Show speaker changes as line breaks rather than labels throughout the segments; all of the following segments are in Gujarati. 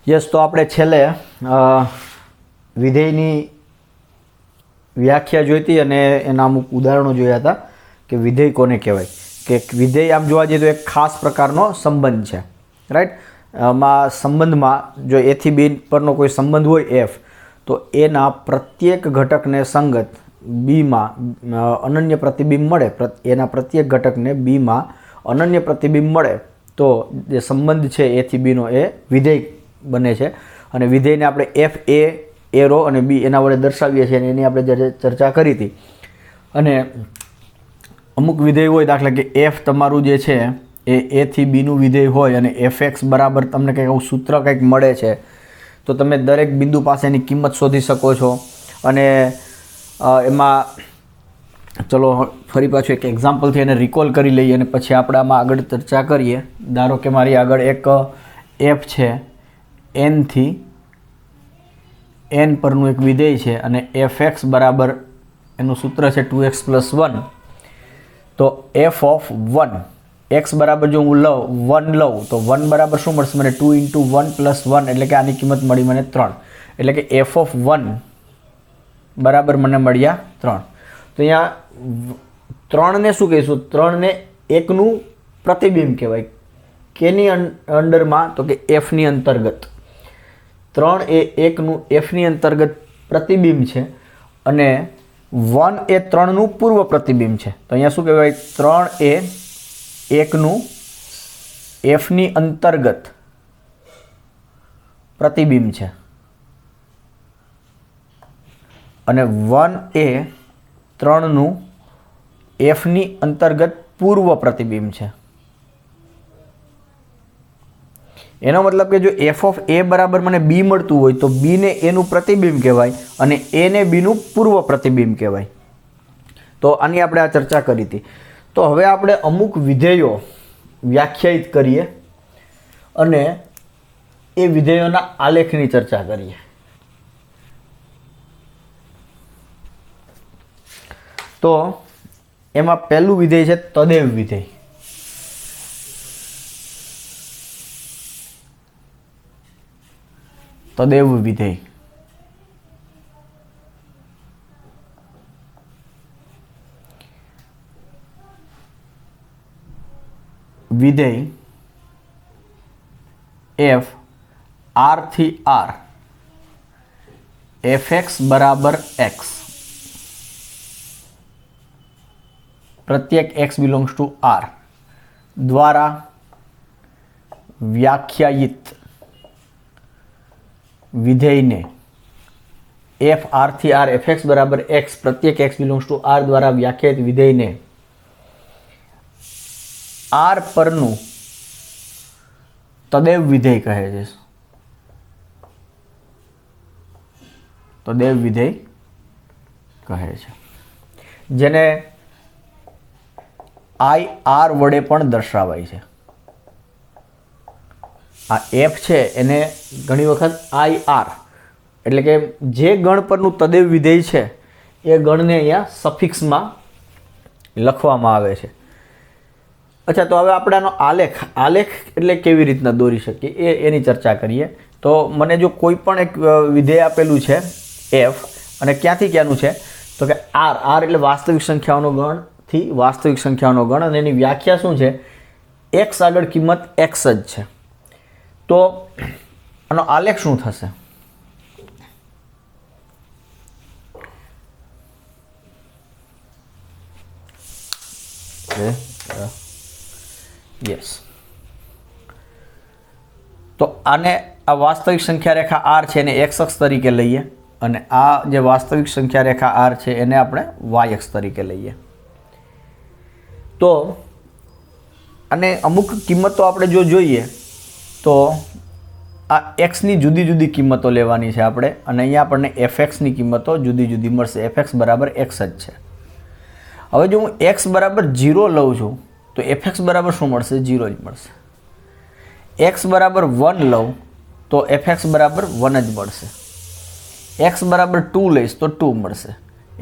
યસ, તો આપણે છેલ્લે વિધેયની વ્યાખ્યા જોઈતી અને એના અમુક ઉદાહરણો જોયા હતા કે વિધેય કોને કહેવાય. કે વિધેય આમ જોવા જઈએ તો એક ખાસ પ્રકારનો સંબંધ છે, રાઈટ. આમાં સંબંધમાં જો એથી બી પરનો કોઈ સંબંધ હોય એફ, તો એના પ્રત્યેક ઘટકને સંગત બીમાં અનન્ય પ્રતિબિંબ મળે. એના પ્રત્યેક ઘટકને બીમાં અનન્ય પ્રતિબિંબ મળે તો જે સંબંધ છે એથી બીનો એ વિધેય બને છે. અને વિધેયને આપણે એફ એ રો અને બી એના વડે દર્શાવીએ છીએ અને એની આપણે ચર્ચા કરી હતી. અને અમુક વિધેય હોય, દાખલા કે એફ તમારું જે છે એ એથી બીનું વિધેય હોય અને એફ એક્સ બરાબર તમને કંઈક આવું સૂત્ર કંઈક મળે છે, તો તમે દરેક બિંદુ પાસેની કિંમત શોધી શકો છો. અને એમાં ચલો ફરી પાછું એક એક્ઝામ્પલથી એને રિકોલ કરી લઈએ અને પછી આપણે આમાં આગળ ચર્ચા કરીએ. ધારો કે મારી આગળ એક એફ છે, એનથી એન પરનું એક વિધેય છે અને એફ એક્સ બરાબર એનું સૂત્ર છે 2x + 1. તો એફ ઓફ 1 એક્સ બરાબર જો હું 1 લઉં તો 1 બરાબર શું મળશે મને? 2 × 1 + 1, એટલે કે આની કિંમત મળી મને 3. એટલે કે એફ ઓફ 1 બરાબર મને મળ્યા 3. તો અહીંયા 3ને શું કહીશું? 3ને એકનું પ્રતિબિંબ કહેવાય. કેની અંડરમાં? તો કે એફની અંતર્ગત. 3 એ એકનું એફની અંતર્ગત પ્રતિબિંબ છે અને 1 એ 3નું પૂર્વ પ્રતિબિંબ છે. તો અહીંયા શું કહેવાય? 3 એ એકનું એફની અંતર્ગત પ્રતિબિંબ છે અને 1 એ 3નું એફની અંતર્ગત પૂર્વ પ્રતિબિંબ છે. એનો મતલબ કે જો એફ ઓફ એ બરાબર મને બી મળતું હોય તો બીને એનું પ્રતિબિંબ કહેવાય અને એને બીનું પૂર્વ પ્રતિબિંબ કહેવાય. તો આની આપણે આ ચર્ચા કરી હતી. તો હવે આપણે અમુક વિધેયો વ્યાખ્યાયિત કરીએ અને એ વિધેયોના આલેખની ચર્ચા કરીએ. તો એમાં પહેલું વિધેય છે તદેવ વિધેય. તદેવ વિધેય. વિધેય એફ આર થી આર એફ એક્સ બરાબર એક્સ પ્રત્યેક x બિલોંગ્સ ટુ આર દ્વારા વ્યાખ્યાયિત વિધેયને એફ આર થી આર એફ એક્સ બરાબર એક્સ પ્રત્યેક x બિલોંગ્સ ટુ આર દ્વારા વ્યાખ્યાયિત વિધેયને આર પરનું તદેવ વિધેય કહે છે. તદેવ વિધેય કહે છે, જેને આઈ આર વડે પણ દર્શાવાય છે. આ એફ છે એને ઘણી વખત આઈ આર એટલે કે જે ગણ પરનું તદેવ વિધેય છે એ ગણને અહીંયા સફિક્સમાં લખવામાં આવે છે. અચ્છા, તો હવે આપણે આનો આલેખ એટલે કેવી રીતના દોરી શકીએ એની ચર્ચા કરીએ. તો મને જો કોઈ પણ એક વિધેય આપેલું છે એફ અને ક્યાંથી ક્યાંનું છે તો કે આર એટલે વાસ્તવિક સંખ્યાઓનો ગણ થી વાસ્તવિક સંખ્યાઓનો ગણ અને એની વ્યાખ્યા શું છે? એક્સ આગળ કિંમત એક્સ જ છે. તો આનો આલેખ શું થશે? યસ, તો આને આ વાસ્તવિક સંખ્યા રેખા આર છે એને એક્સ અક્ષ તરીકે લઈએ અને આ જે વાસ્તવિક સંખ્યા રેખા આર છે એને આપણે વાય અક્ષ તરીકે લઈએ. તો અને અમુક કિંમતો આપણે જો જોઈએ તો આ એક્સની જુદી જુદી કિંમતો લેવાની છે આપણે અને અહીંયા આપણને એફ એક્સની કિંમતો જુદી જુદી મળશે. એફ એક્સ બરાબર એક્સ જ છે. હવે જો હું એક્સ બરાબર 0 લઉં છું તો એફ એક્સ બરાબર શું મળશે? 0 જ મળશે. એક્સ બરાબર 1 લઉં તો એફ એક્સ બરાબર 1 જ મળશે. એક્સ બરાબર 2 લઈશ તો 2 મળશે.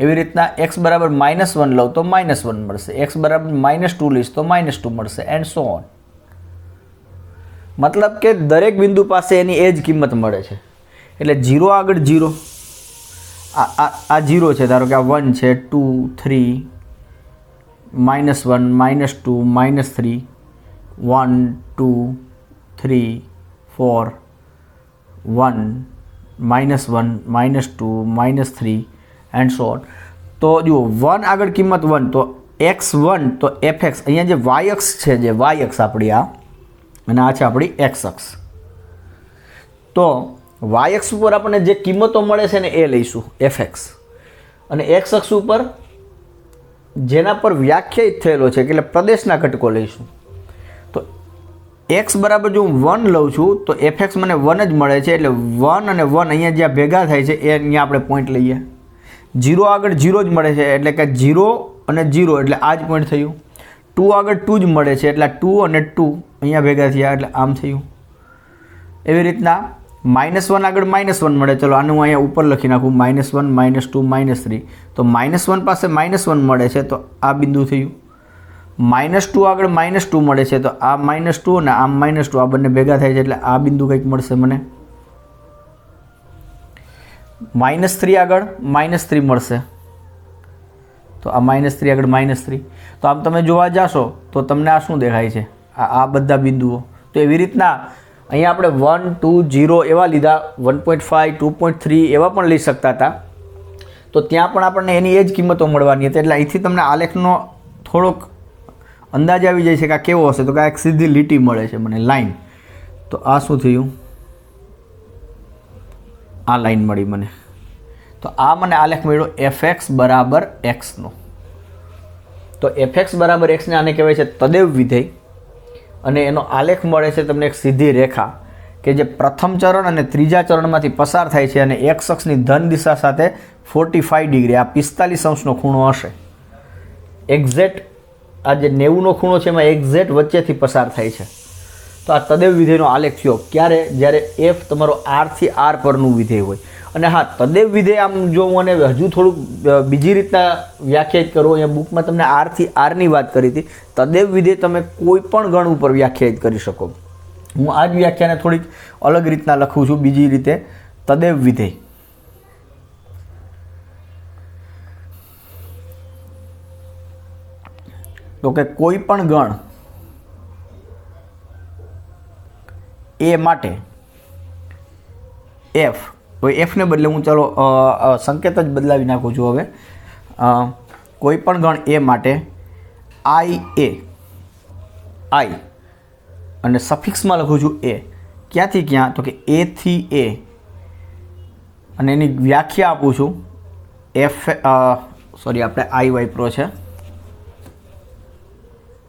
એવી રીતના એક્સ બરાબર -1 લઉં તો -1 મળશે. એક્સ બરાબર -2 લઈશ તો -2 મળશે એન્ડ સો ઓન. मतलब કે દરેક બિંદુ પાસે એની એ જ કિંમત મળે છે. એટલે 0 આગળ 0, આ 0 છે, ધારો કે આ 1 છે, 2 3 -1 -2 -3 1 2 3 4 1 -1 -2 -3 એન્ડ સો ઓન. તો જુઓ 1 આગળ કિંમત 1, તો x1 તો fx, અહીંયા જે y અક્ષ છે, જે y અક્ષ આપણી આ, અને આ છે આપણી x અક્ષ. તો y અક્ષ ઉપર આપણને જે કિંમતો મળે છે ને એ લઈશું fx, અને x અક્ષ ઉપર જેના પર વ્યાખ્યાયિત થયેલો છે એટલે પ્રદેશના ઘટકો લઈશું. તો x બરાબર જો હું 1 લઉં છું તો fx મને 1 જ મળે છે, એટલે 1 અને 1 અહીંયા જ્યાં ભેગા થાય છે એ અહીંયા આપણે પોઈન્ટ લઈએ. 0 આગળ 0 જ મળે છે, એટલે કે 0 અને 0 એટલે આ જ પોઈન્ટ થયું. 2 આગળ 2 જ મળે છે, એટલે 2 અને 2 અહીંયા ભેગા થયા એટલે આમ થયું. એવી રીતના -1 આગળ -1 મળે, ચલો આનું હું અહીંયા ઉપર લખી નાખું, -1 -2 -3. તો -1 પાસે -1 મળે છે તો આ બિંદુ થયું. -2 આગળ -2 મળે છે, તો આ -2 અને આમ -2 આ બંને ભેગા થાય છે એટલે આ બિંદુ કંઈક મળશે મને. -3 આગળ -3 મળશે, તો આ -3 આગળ -3. તો આમ તમે જોવા જાશો તો તમને આ શું દેખાય છે, આ બધા બિંદુઓ. તો એવી રીતના અહીંયા આપણે 1 2 0 એવા લીધા, 1.5 2.3 એવા પણ લઈ શકતા હતા. તો ત્યાં પણ આપણને એની એ જ કિંમતો મળવાની હતી. એટલે અહીંથી તમને આલેખનો થોડોક અંદાજ આવી જાય છે કે આ કેવો હશે. તો કે આ એક સીધી લીટી મળે છે મને, લાઈન. તો આ શું થયું, આ લાઈન મળી મને. તો આ મને આલેખ મળ્યો fx બરાબર x નો. તો fx બરાબર x ને આને કહેવાય છે તદેવ વિધેય, અને એનો આલેખ મળે છે તમને એક સીધી રેખા કે જે પ્રથમ ચરણ અને ત્રીજા ચરણમાંથી પસાર થાય છે, અને x અક્ષની ધન દિશા સાથે 45 ડિગ્રી, આ 45 અંશનો ખૂણો હશે. એક્ઝેક્ટ આ જે 90નો ખૂણો છે એમાં એક્ઝેક્ટ વચ્ચેથી પસાર થાય છે. તો આ તદેવ વિધેયનો આલેખ થયો ક્યારે, જ્યારે f તમારો r થી r પરનું વિધેય હોય. અને હા, તદેવ વિધેય આમ જો હું અને હજુ થોડુંક બીજી રીતના વ્યાખ્યાયિત કરું, અહીંયા બુકમાં તમને r થી r ની વાત કરી હતી. તદેવ વિધેય તમે કોઈ પણ ગણ ઉપર વ્યાખ્યાયિત કરી શકો. હું આ જ વ્યાખ્યાને થોડીક અલગ રીતના લખું છું, બીજી રીતે. તદેવ વિધેય તો કે કોઈ પણ ગણ એ માટે f, તો f ને બદલે હું ચાલો સંકેત જ બદલાવી નાખું છું. હવે કોઈ પણ ગણ એ માટે i અને સફિક્સમાં લખું છું a. ક્યાંથી ક્યાં, તો કે a થી a, અને એની વ્યાખ્યા આપું છું f, સોરી આપણે i વાપરો છે,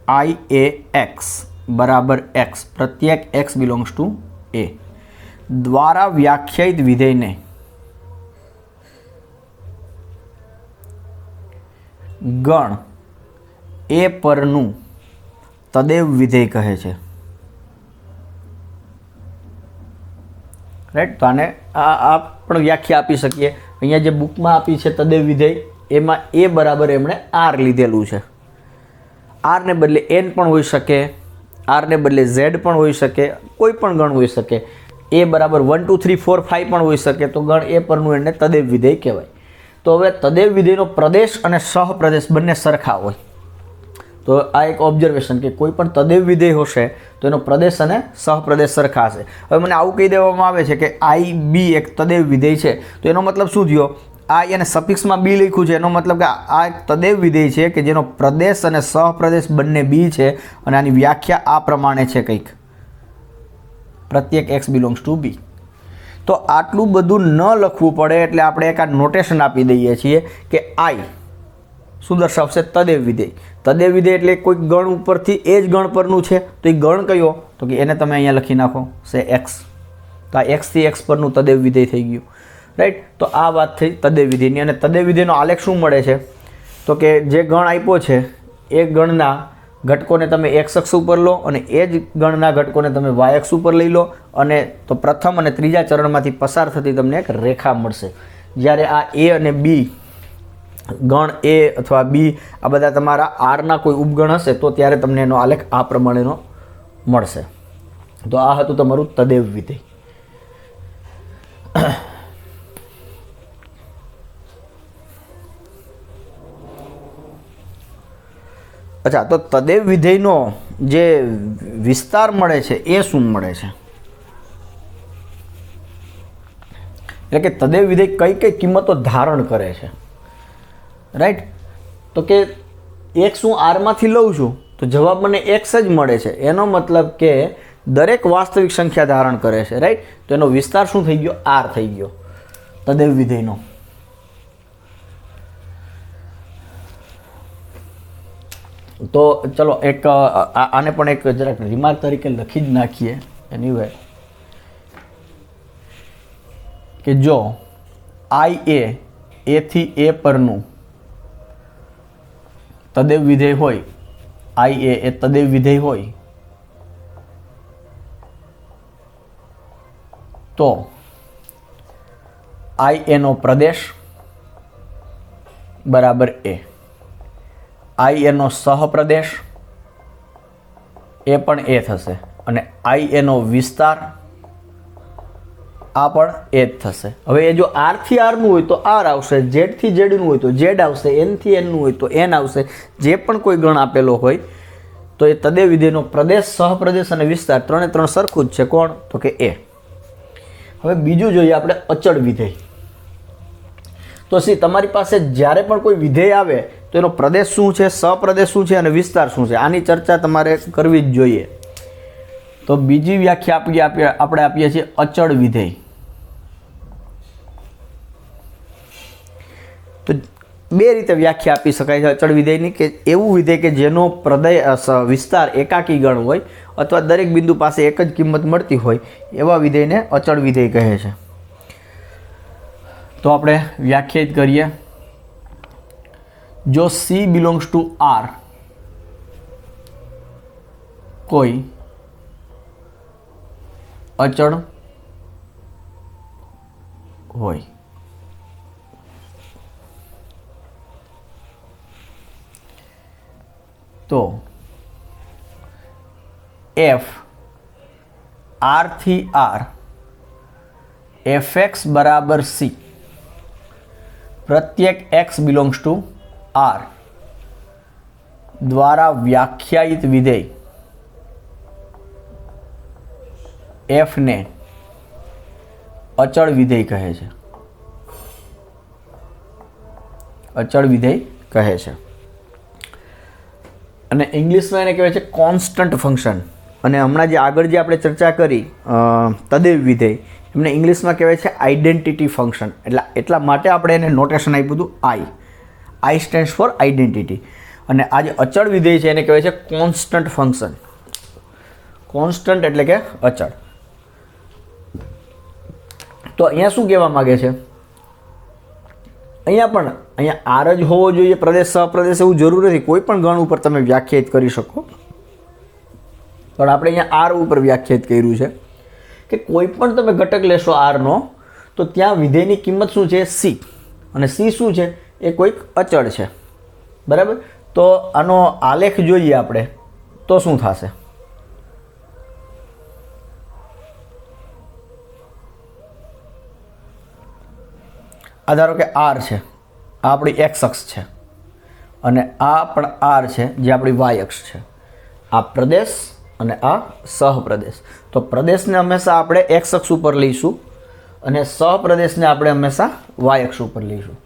i a x બરાબર x, પ્રત્યેક x બિલોંગ્સ ટુ a દ્વારા વ્યાખ્યાયિત વિધેયને ગણ એ પરનું તદેવ વિધેય કહે છે. રાઈટ. તો આને આ પણ વ્યાખ્યા આપી શકીએ. અહીંયા જે બુકમાં આપી છે તદેવ વિધેય, એમાં એ બરાબર એમણે r લીધેલું છે. r ને બદલે n પણ હોઈ શકે, r ને બદલે z પણ હોઈ શકે, કોઈ પણ ગણ હોઈ શકે. એ બરાબર 1 2 3 4 5 પણ હોઈ શકે. તો ગણ એ પરનું એને તદેવ વિધેય કહેવાય. તો હવે તદેવ વિધેયનો પ્રદેશ અને સહપ્રદેશ બંને સરખા હોય. તો આ એક ઓબ્ઝર્વેશન કે કોઈ પણ તદેવ વિધેય હશે તો એનો પ્રદેશ અને સહપ્રદેશ સરખા હશે. હવે મને આવું કહી દેવામાં આવે છે કે આઈ બી એક તદેવ વિધેય છે, તો એનો મતલબ શું થયો, આ એને સફિક્સમાં બી લખ્યું છે, એનો મતલબ કે આ એક તદેવ વિધેય છે કે જેનો પ્રદેશ અને સહપ્રદેશ બંને બી છે, અને આની વ્યાખ્યા આ પ્રમાણે છે કંઈક, પ્રત્યેક x બિલોંગ્સ ટુ b. તો આટલું બધું ન લખવું પડે એટલે આપણે એક આ નોટેશન આપી દઈએ છીએ કે i શું દર્શાવશે, તદેવ વિધેય. તદેવ વિધેય એટલે કોઈક ગણ ઉપરથી એ જ ગણ પરનું છે, તો એ ગણ કયો, તો કે એને તમે અહીંયા લખી નાખો સે x. તો આ x થી x પરનું તદેવ વિધેય થઈ ગયું. રાઈટ. તો આ વાત થઈ તદેવ વિધેયની. અને તદેવ વિધેયનો આલેખ શું મળે છે, તો કે જે ગણ આપ્યો છે એ ગણના ઘટકોને તમે x અક્ષ ઉપર લો, અને એ જ ગણના ઘટકોને તમે y અક્ષ ઉપર લઈ લો, અને તો પ્રથમ અને ત્રીજા ચરણમાંથી પસાર થતી તમને એક રેખા મળશે. જ્યારે આ a અને b ગણ a અથવા b આ બધા તમારા r ના કોઈ ઉપગણ હશે તો ત્યારે તમને એનો આલેખ આ પ્રમાણેનો મળશે. તો આ હતું તમારું તદેવ વિધેય. અચ્છા, તો તદેવ વિધેયનો જે વિસ્તાર મળે છે એ શું મળે છે? એટલે કે તદેવ વિધેય કઈ કઈ કિંમતો ધારણ કરે છે, રાઈટ? તો કે x હું આરમાંથી લઉં છું તો જવાબ મને x જ મળે છે. એનો મતલબ કે દરેક વાસ્તવિક સંખ્યા ધારણ કરે છે, રાઈટ? તો એનો વિસ્તાર શું થઈ ગયો? r થઈ ગયો તદેવ વિધેયનો. તો ચલો એક આને પણ એક જરાક રિમાર્ક તરીકે લખી જ નાખીએ. એનીવે કે જો i એ થી a પરનું તદેવ વિધેય હોય, i એ તદેવ વિધેય હોય, તો i નો પ્રદેશ બરાબર a, i નો સહપ્રદેશ એ પણ a થશે, અને i નો વિસ્તાર આ પણ એ જ થશે. હવે એ જો r થી r નું હોય તો r આવશે, z થી z નું હોય તો z આવશે, n થી n નું હોય તો n આવશે. જે પણ કોઈ ગણ આપેલો હોય તો એ તદેવ વિધેયનો પ્રદેશ, સહપ્રદેશ અને વિસ્તાર ત્રણે ત્રણ સરખું જ છે. કોણ? તો કે એ. હવે બીજું જોઈએ આપણે અચળ વિધેય. તો તમારી પાસે જ્યારે પણ કોઈ વિધેય આવે તો એનો પ્રદેશ શું છે, સહપ્રદેશ શું છે અને વિસ્તાર શું છે, આની ચર્ચા તમારે કરવી જ જોઈએ. તો બીજી વ્યાખ્યા આપણે આપીએ છીએ અચળ વિધેય. તો બે રીતે વ્યાખ્યા આપી શકાય છે અચળ વિધેયની, કે એવું વિધેય કે જેનો વિસ્તાર એકાકી ગણ હોય અથવા દરેક બિંદુ પાસે એક જ કિંમત મળતી હોય, એવા વિધેયને અચળ વિધેય કહે છે. તો આપણે વ્યાખ્યાયિત કરીએ. જો c બિલોંગ્સ ટુ r કોઈ અચળ હોય, તો f r થી r fx બરાબર c પ્રત્યેક x બિલોંગ્સ ટુ r દ્વારા વ્યાખ્યાયિત વિધેય f ને અચળ વિધેય કહે છે. અચળ વિધેય કહે છે. અને ઇંગ્લિશમાં એને કહેવાય છે કોન્સ્ટન્ટ ફંક્શન. અને હમણાં જે આગળ જે આપણે ચર્ચા કરી તદેવ વિધેય, એમને ઇંગ્લિશમાં કહેવાય છે આઈડેન્ટિટી ફંક્શન. એટલા માટે આપણે એને નોટેશન આપ્યું હતું આઈ સ્ટેન્ડ્સ ફોર આઈડેન્ટિટી. અને આ જે અચળ વિધેય છે એને કહેવાય છે કોન્સ્ટન્ટ ફંક્શન. કોન્સ્ટન્ટ એટલે કે અચળ. તો અહીંયા શું કહેવા માગે છે? અહીંયા r જ હોવો જોઈએ પ્રદેશ, સહપ્રદેશ એવું જરૂર નથી. કોઈ પણ ગણ ઉપર તમે વ્યાખ્યાયિત કરી શકો, પણ આપણે અહીંયા r ઉપર વ્યાખ્યાયિત કર્યું છે કે કોઈ પણ તમે ઘટક લેશો r નો, તો ત્યાં વિધેયની કિંમત શું છે? c. અને c શું છે? એ કોઈક અચળ છે, બરાબર? તો આનો આલેખ જોઈએ આપણે તો શું થશે? આ ધારો કે r છે, આ આપણી x અક્ષ છે, અને આ પણ r છે જે આપણી y અક્ષ છે. આ પ્રદેશ અને આ સહપ્રદેશ. તો પ્રદેશને હંમેશા આપણે x અક્ષ ઉપર લઈશું અને સહપ્રદેશને આપણે હંમેશા y અક્ષ ઉપર લઈશું.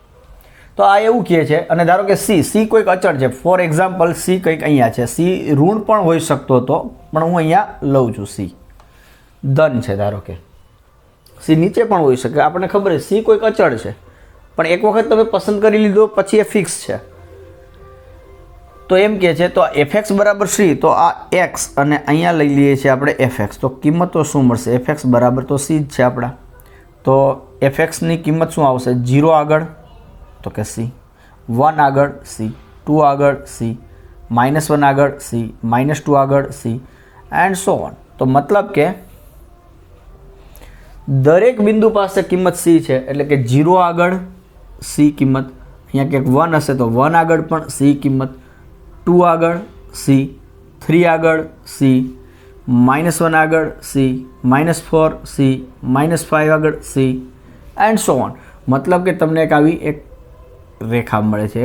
તો આ એવું કહે છે. અને ધારો કે c કોઈક અચળ છે. ફોર એક્ઝામ્પલ c કંઈક અહીંયા છે, c ઋણ પણ હોઈ શકતો હતો, પણ હું અહીંયા લઉં છું. c ધન છે ધારો કે, c નીચે પણ હોઈ શકે. આપણને ખબર છે c કોઈક અચળ છે, પણ એક વખત તમે પસંદ કરી લીધો પછી એ ફિક્સ છે. તો એમ કહે છે તો fx બરાબર c, તો આ x અને અહીંયા લઈ લઈએ છીએ આપણે fx. તો કિંમતો શું મળશે? fx બરાબર તો c જ છે આપણા. તો fxની કિંમત શું આવશે? 0 આગળ તો કે c, 1 આગળ c, 2 આગળ c, -1 આગળ c, -2 આગળ c એન્ડ સો ઓન. તો મતલબ કે દરેક બિંદુ પાસે કિંમત c છે, એટલે કે 0 આગળ c કિંમત, અહીંયા ક્યાંક 1 હશે તો 1 આગળ પણ c કિંમત, 2 આગળ c, 3 આગળ c, -1 આગળ c, -4 c, -5 આગળ c એન્ડ સો ઓન. મતલબ કે તમને એક રેખા મળે છે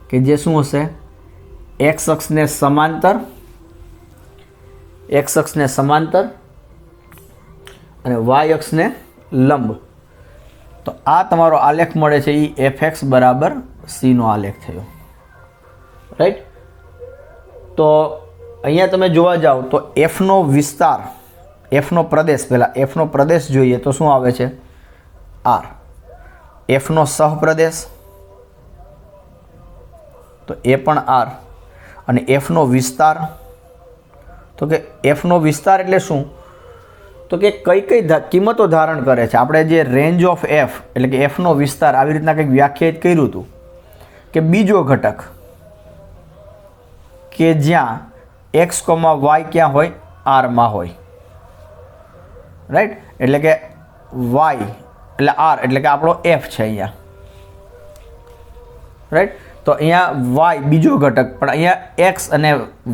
કે જે શું હશે, x અક્ષને સમાંતર અને y અક્ષને લંબ. તો આ તમારો આલેખ મળે છે એ fx બરાબર c નો આલેખ થયો, રાઈટ. તો અહીંયા તમે જોવા જાઓ તો fનો વિસ્તાર, fનો પ્રદેશ, પહેલાં fનો પ્રદેશ જોઈએ તો શું આવે છે, r. fનો સહપ્રદેશ તો એ પણ r, અને fનો વિસ્તાર, તો કે fનો વિસ્તાર એટલે શું, તો કે કઈ કિંમતો ધારણ કરે છે. આપણે જે રેન્જ ઓફ f એટલે કે fનો વિસ્તાર આવી રીતના કંઈક વ્યાખ્યાયિત કર્યું હતું કે બીજો ઘટક કે જ્યાં x, y ક્યાં હોય, r માં હોય, રાઈટ. એટલે કે y એટલે r એટલે કે આપણો f છે અહીંયા, રાઈટ. તો અહીંયા y બીજો ઘટક, પણ અહીંયા x અને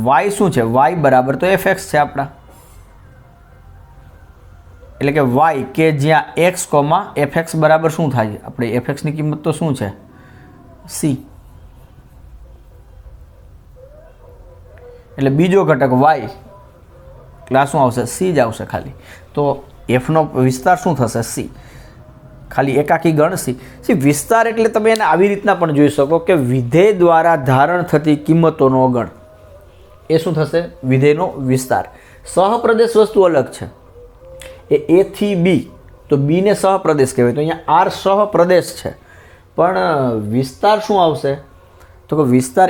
y શું છે, y બરાબર તો fx છે આપણા. એટલે કે y કે જ્યાં x, fx બરાબર શું થાય, આપણે fx ની કિંમત તો શું છે, c. એટલે બીજો ઘટક y એટલે શું આવશે, c જ આવશે ખાલી. તો fનો વિસ્તાર શું થશે, c, ખાલી એકાકી ગણ c. વિસ્તાર એટલે તમે એને આવી રીતના પણ જોઈ શકો કે વિધેય દ્વારા ધારણ થતી કિંમતોનો ગણ, એ શું થશે, વિધેયનો વિસ્તાર. સહપ્રદેશ વસ્તુ અલગ છે, એ a થી b, તો b ને સહપ્રદેશ કહેવાય. તો અહીંયા r સહપ્રદેશ છે, પણ વિસ્તાર શું આવશે, તો કે વિસ્તાર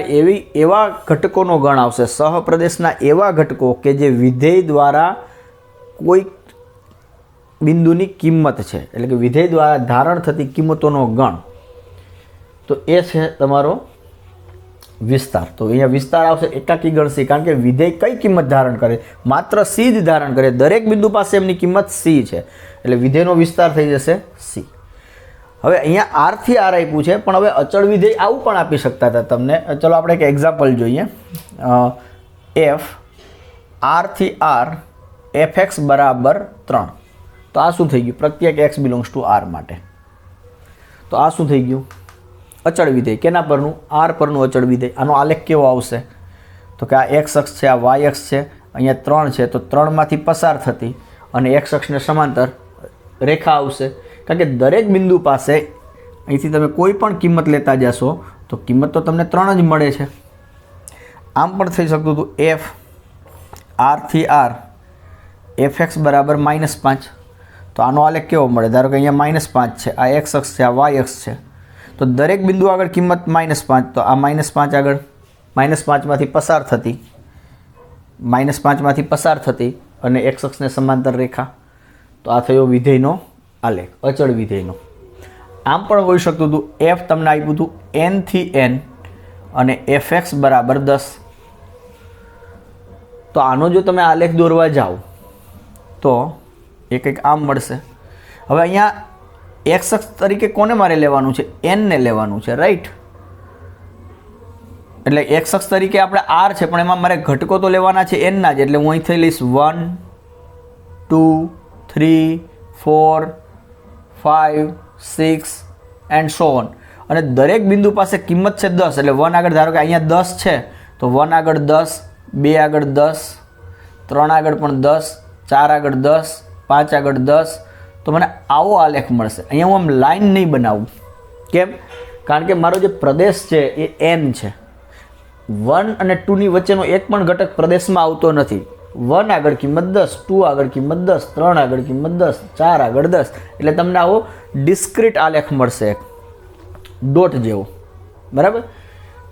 એવા ઘટકોનો ગણ આવશે, સહપ્રદેશના એવા ઘટકો કે જે વિધેય દ્વારા કોઈ બિંદુની કિંમત છે, એટલે કે વિધેય દ્વારા ધારણ થતી કિંમતોનો ગણ. તો એ છે તમારો વિસ્તાર. તો અહીંયા વિસ્તાર આવશે એકાકી ગણ c, કારણ કે વિધેય કઈ કિંમત ધારણ કરે, માત્ર c જ ધારણ કરે. દરેક બિંદુ પાસે એમની કિંમત c છે, એટલે વિધેયનો વિસ્તાર થઈ જશે c. હવે અહીંયા r થી r આપ્યું છે, પણ હવે અચળ વિધેય આવું પણ આપી શકતા હતા તમને. ચલો આપણે એક એક્ઝામ્પલ જોઈએ. f r થી r fx બરાબર 3. તો આ શું થઈ ગયું, પ્રત્યેક x બિલોંગ્સ ટુ r માટે. તો આ શું થઈ ગયું, અચળ વિધેય. કેના પરનું, r પરનું અચળ વિધેય. આનો આલેખ કેવો આવશે, તો કે આ x અક્ષ છે, આ y અક્ષ છે, અહીંયા 3 છે, તો 3 માંથી પસાર થતી અને x અક્ષને સમાંતર રેખા આવશે. કારણ કે દરેક બિંદુ પાસે અહીંથી તમે કોઈ પણ કિંમત લેતા જશો તો કિંમત તો તમને 3 જ મળે છે. આમ પણ થઈ શકતું હતું, f r થી r fx બરાબર -5. તો આનો આલેખ કેવો મળે, ધારો કે અહીંયા -5 છે, આ x અક્ષ છે, આ y અક્ષ છે, તો દરેક બિંદુ આગળ કિંમત -5. તો આ -5 આગળ -5માંથી પસાર થતી, -5માંથી પસાર થતી અને x અક્ષને સમાંતર રેખા. તો આ થયો વિધેયનો આલેખ, અચળ વિધેયનો. આમ પણ હોઈ શકતું હતું, f તમને આપ્યું હતું n થી n અને fx બરાબર 10. તો આનો જો તમે આલેખ દોરવા જાઓ તો એ કંઈક આમ મળશે. હવે અહીંયા x અક્ષ તરીકે કોને મારે લેવાનું છે, n ને લેવાનું છે, રાઈટ. એટલે x અક્ષ તરીકે આપણે r છે, પણ એમાં મારે ઘટકો તો લેવાના છે n ના જ. એટલે હું અહીંથી લઈશ 1 2 3 4 5 6 એન્ડ સો ઓન. અને દરેક બિંદુ પાસે કિંમત છે 10. એટલે 1 આગળ, ધારો કે અહીંયા 10 છે, તો 1 આગળ 10, 2 આગળ 10, 3 આગળ પણ 10, 4 આગળ 10, 5 આગળ 10. તો મને આવો આલેખ મળશે. અહીંયા હું આમ લાઈન નહીં બનાવું. કેમ? કારણ કે મારો જે પ્રદેશ છે એ n છે. 1 અને 2ની વચ્ચેનો એક પણ ઘટક પ્રદેશમાં આવતો નથી. 1 આગળ કિંમત 10, 2 આગળ કિંમત 10, 3 આગળ કિંમત 10, 4 આગળ 10. એટલે તમને આવો ડિસ્ક્રીટ આલેખ મળશે, ડોટ જેવો. બરાબર.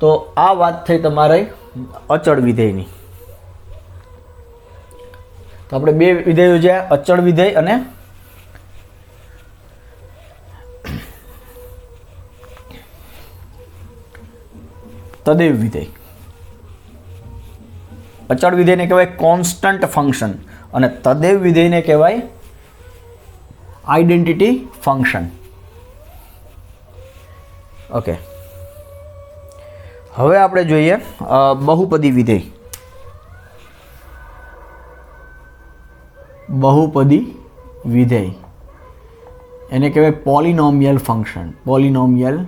તો આ વાત થઈ તમારે અચળ વિધેયની. તો આપણે બે વિધેયો છે, અચળ વિધેય અને તદેવ વિધેય. અચળ વિધેયને કહેવાય કોન્સ્ટન્ટ ફંક્શન અને તદેવ વિધેયને કહેવાય આઈડેન્ટિટી ફંક્શન. ઓકે, હવે આપણે જોઈએ બહુપદી વિધેય. બહુપદી વિધેય, એને કહેવાય polynomial function. Polynomial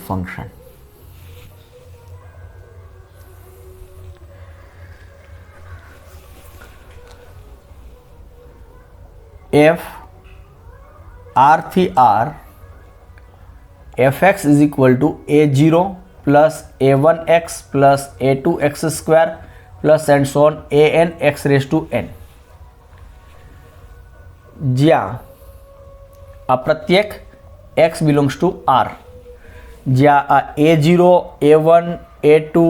function. F R થી R fx is equal to a0 plus a1x plus a2x square plus and so on an x raised to n, જ્યાં આ પ્રત્યેક x belongs to r, જ્યાં આ a0 a1 a2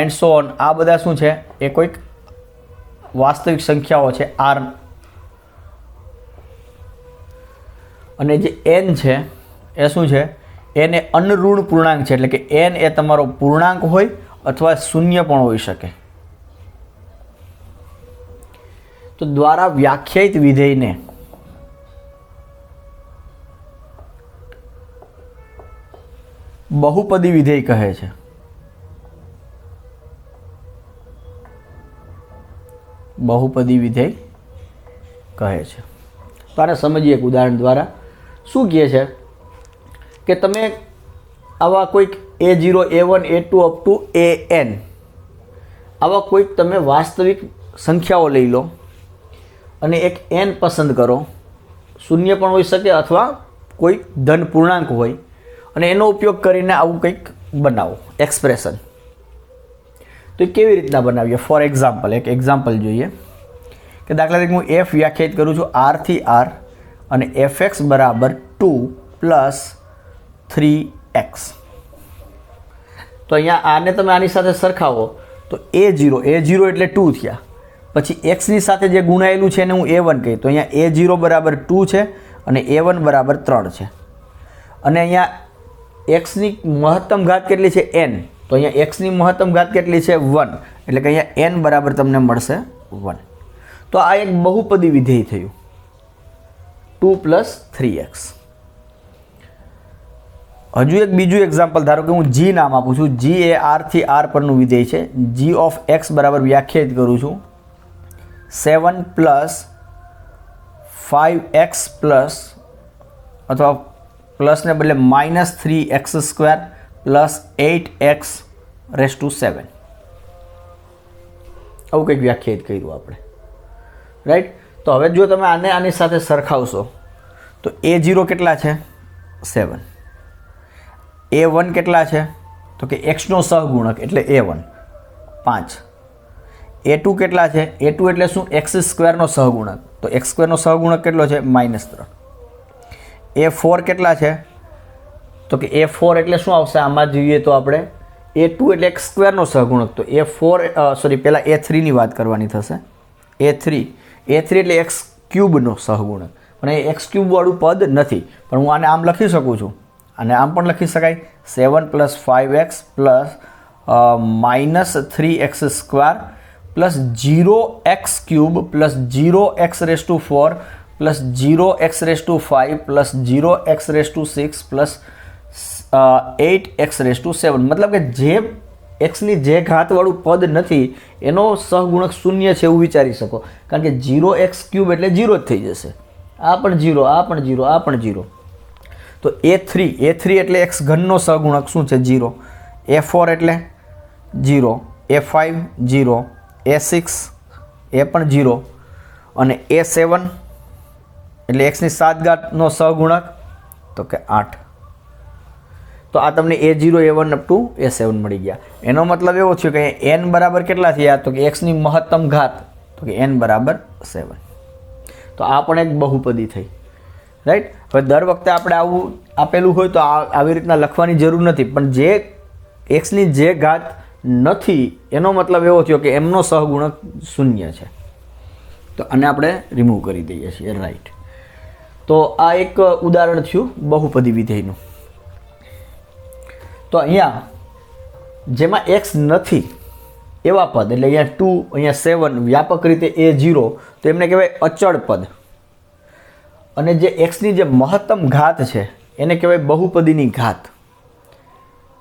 and so on આ બધા શું છે એ કોઈક વાસ્તવિક સંખ્યાઓ છે r, અને જે n છે એ શું છે, n એ અનઋણ પૂર્ણાંક છે, એટલે કે n એ તમારો પૂર્ણાંક હોય અથવા શૂન્ય પણ હોઈ શકે. તો દ્વારા વ્યાખ્યાયિત વિધેયને બહુપદી વિધેય કહે છે. બહુપદી વિધેય કહે છે. તો આને સમજીએ એક ઉદાહરણ દ્વારા. શું કહે છે કે તમે આવા કોઈક a0 a1 a2 up to an આવા કોઈક તમે વાસ્તવિક સંખ્યાઓ લઈ લો અને એક n પસંદ કરો, શૂન્ય પણ હોઈ શકે અથવા કોઈ ધન પૂર્ણાંક હોય, અને એનો ઉપયોગ કરીને આવું કંઈક બનાવો એક્સપ્રેશન. તો એ કેવી રીતના બનાવીએ? ફોર એક્ઝામ્પલ એક એક્ઝામ્પલ જોઈએ કે દાખલા તરીકે હું f વ્યાખ્યાયિત કરું છું r થી r અને fx બરાબર 2 પ્લસ 3x. તો અહીંયા આને તમે આની સાથે સરખાવો તો a0 એટલે 2 થયા, પછી xની સાથે જે ગુણાયેલું છે એને હું a1 કહી, તો અહીંયા a0 બરાબર 2 છે અને a1 બરાબર 3 છે. અને અહીંયા xની મહત્તમ ઘાત કેટલી છે n, તો અહીંયા xની મહત્તમ ઘાત કેટલી છે 1, એટલે કે અહીંયા n બરાબર તમને મળશે 1. તો આ એક બહુપદી વિધેય થયું 2 પ્લસ 3x. હજુ એક બીજું એક્ઝામ્પલ ધારો કે હું g નામ આપું છું. g એ r થી r પરનું વિધેય છે. g ઓફ x બરાબર વ્યાખ્યાયિત કરું છું 7 પ્લસ 5x પ્લસ અથવા પ્લસને બદલે minus 3x square plus 8x raise to 7. આવું કંઈક વ્યાખ્યાયિત કર્યું આપણે, રાઈટ. તો હવે જો તમે આને આની સાથે સરખાવશો તો a0 કેટલા છે 7, a1 કેટલા છે તો કે xનો સહગુણક એટલે a1 5, a2 કેટલા છે, a2 એટલે શું x સ્ક્વેરનો સહગુણક, તો x સ્ક્વેરનો સહગુણક કેટલો છે -3. a4 કેટલા છે તો કે a4 એટલે શું આવશે આમાં જોઈએ તો આપણે a2 એટલે x સ્ક્વેરનો સહગુણક, તો a4 પહેલાં a3 ની વાત કરવાની થશે. a3 એટલે x ક્યુબનો સહગુણક, પણ એ x ક્યુબ વાળું પદ નથી, પણ હું આને આમ લખી શકું છું, અને આમ પણ લખી શકાય 7 plus 5x plus minus 3x square plus 0x cube plus 0x raise to 4 plus 0x raise to 5 plus 0x raise to 6 plus 8x raise to 7. મતલબ કે જે એક્સની જે ઘાતવાળું પદ નથી એનો સહગુણક શૂન્ય છે એવું વિચારી શકો, કારણ કે 0x ક્યુબ એટલે 0 જ થઈ જશે. આ પણ 0, આ પણ 0, આ પણ 0. તો a3 એટલે x ઘનનો સહગુણક શું છે 0, a4 એટલે 0, a5 0, a6 એ પણ 0, અને a7 એટલે xની 7 ઘાતનો સહગુણક તો કે 8. તો આ તમને a0 a1 up to a7 મળી ગયા. એનો મતલબ એવો થયો કે n બરાબર કેટલા થયા તો કે xની મહત્તમ ઘાત તો કે n બરાબર 7. તો આ પણ એક બહુપદી થઈ, રાઈટ. હવે દર વખતે આપણે આવું આપેલું હોય તો આવી રીતના લખવાની જરૂર નથી, પણ જે એક્સની જે ઘાત નથી એનો મતલબ એવો થયો કે એમનો સહગુણક શૂન્ય છે, તો આને આપણે રિમૂવ કરી દઈએ છીએ, રાઈટ. તો આ એક ઉદાહરણ થયું બહુપદી વિધેયનું. તો અહીંયા જેમાં એક્સ નથી એવા પદ, એટલે અહીંયા 2 અહીંયા 7 વ્યાપક રીતે a0, તો એમને કહેવાય અચળ પદ. અને જે એક્સની જે મહત્તમ ઘાત છે એને કહેવાય બહુપદીની ઘાત,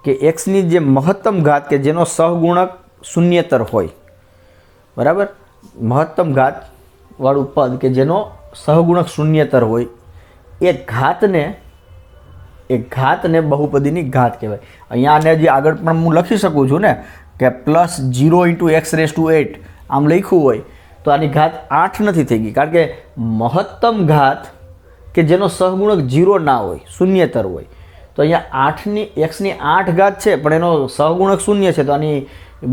કે એક્સની જે મહત્તમ ઘાત કે જેનો સહગુણક શૂન્યેતર હોય, બરાબર, મહત્તમ ઘાત વાળું પદ કે જેનો સહગુણક શૂન્યેતર હોય એ ઘાતને બહુપદીની ઘાત કહેવાય. અહીંયા આને જે આગળ પણ હું લખી શકું છું ને કે +0 × x⁸ આમ લખ્યું હોય તો આની ઘાત 8 નથી થઈ ગઈ, કારણ કે મહત્તમ ઘાત કે જેનો સહગુણક 0 ના હોય, શૂન્યેતર હોય, તો અહીંયા 8 ઘાત છે પણ એનો સહગુણક 0 છે, તો આની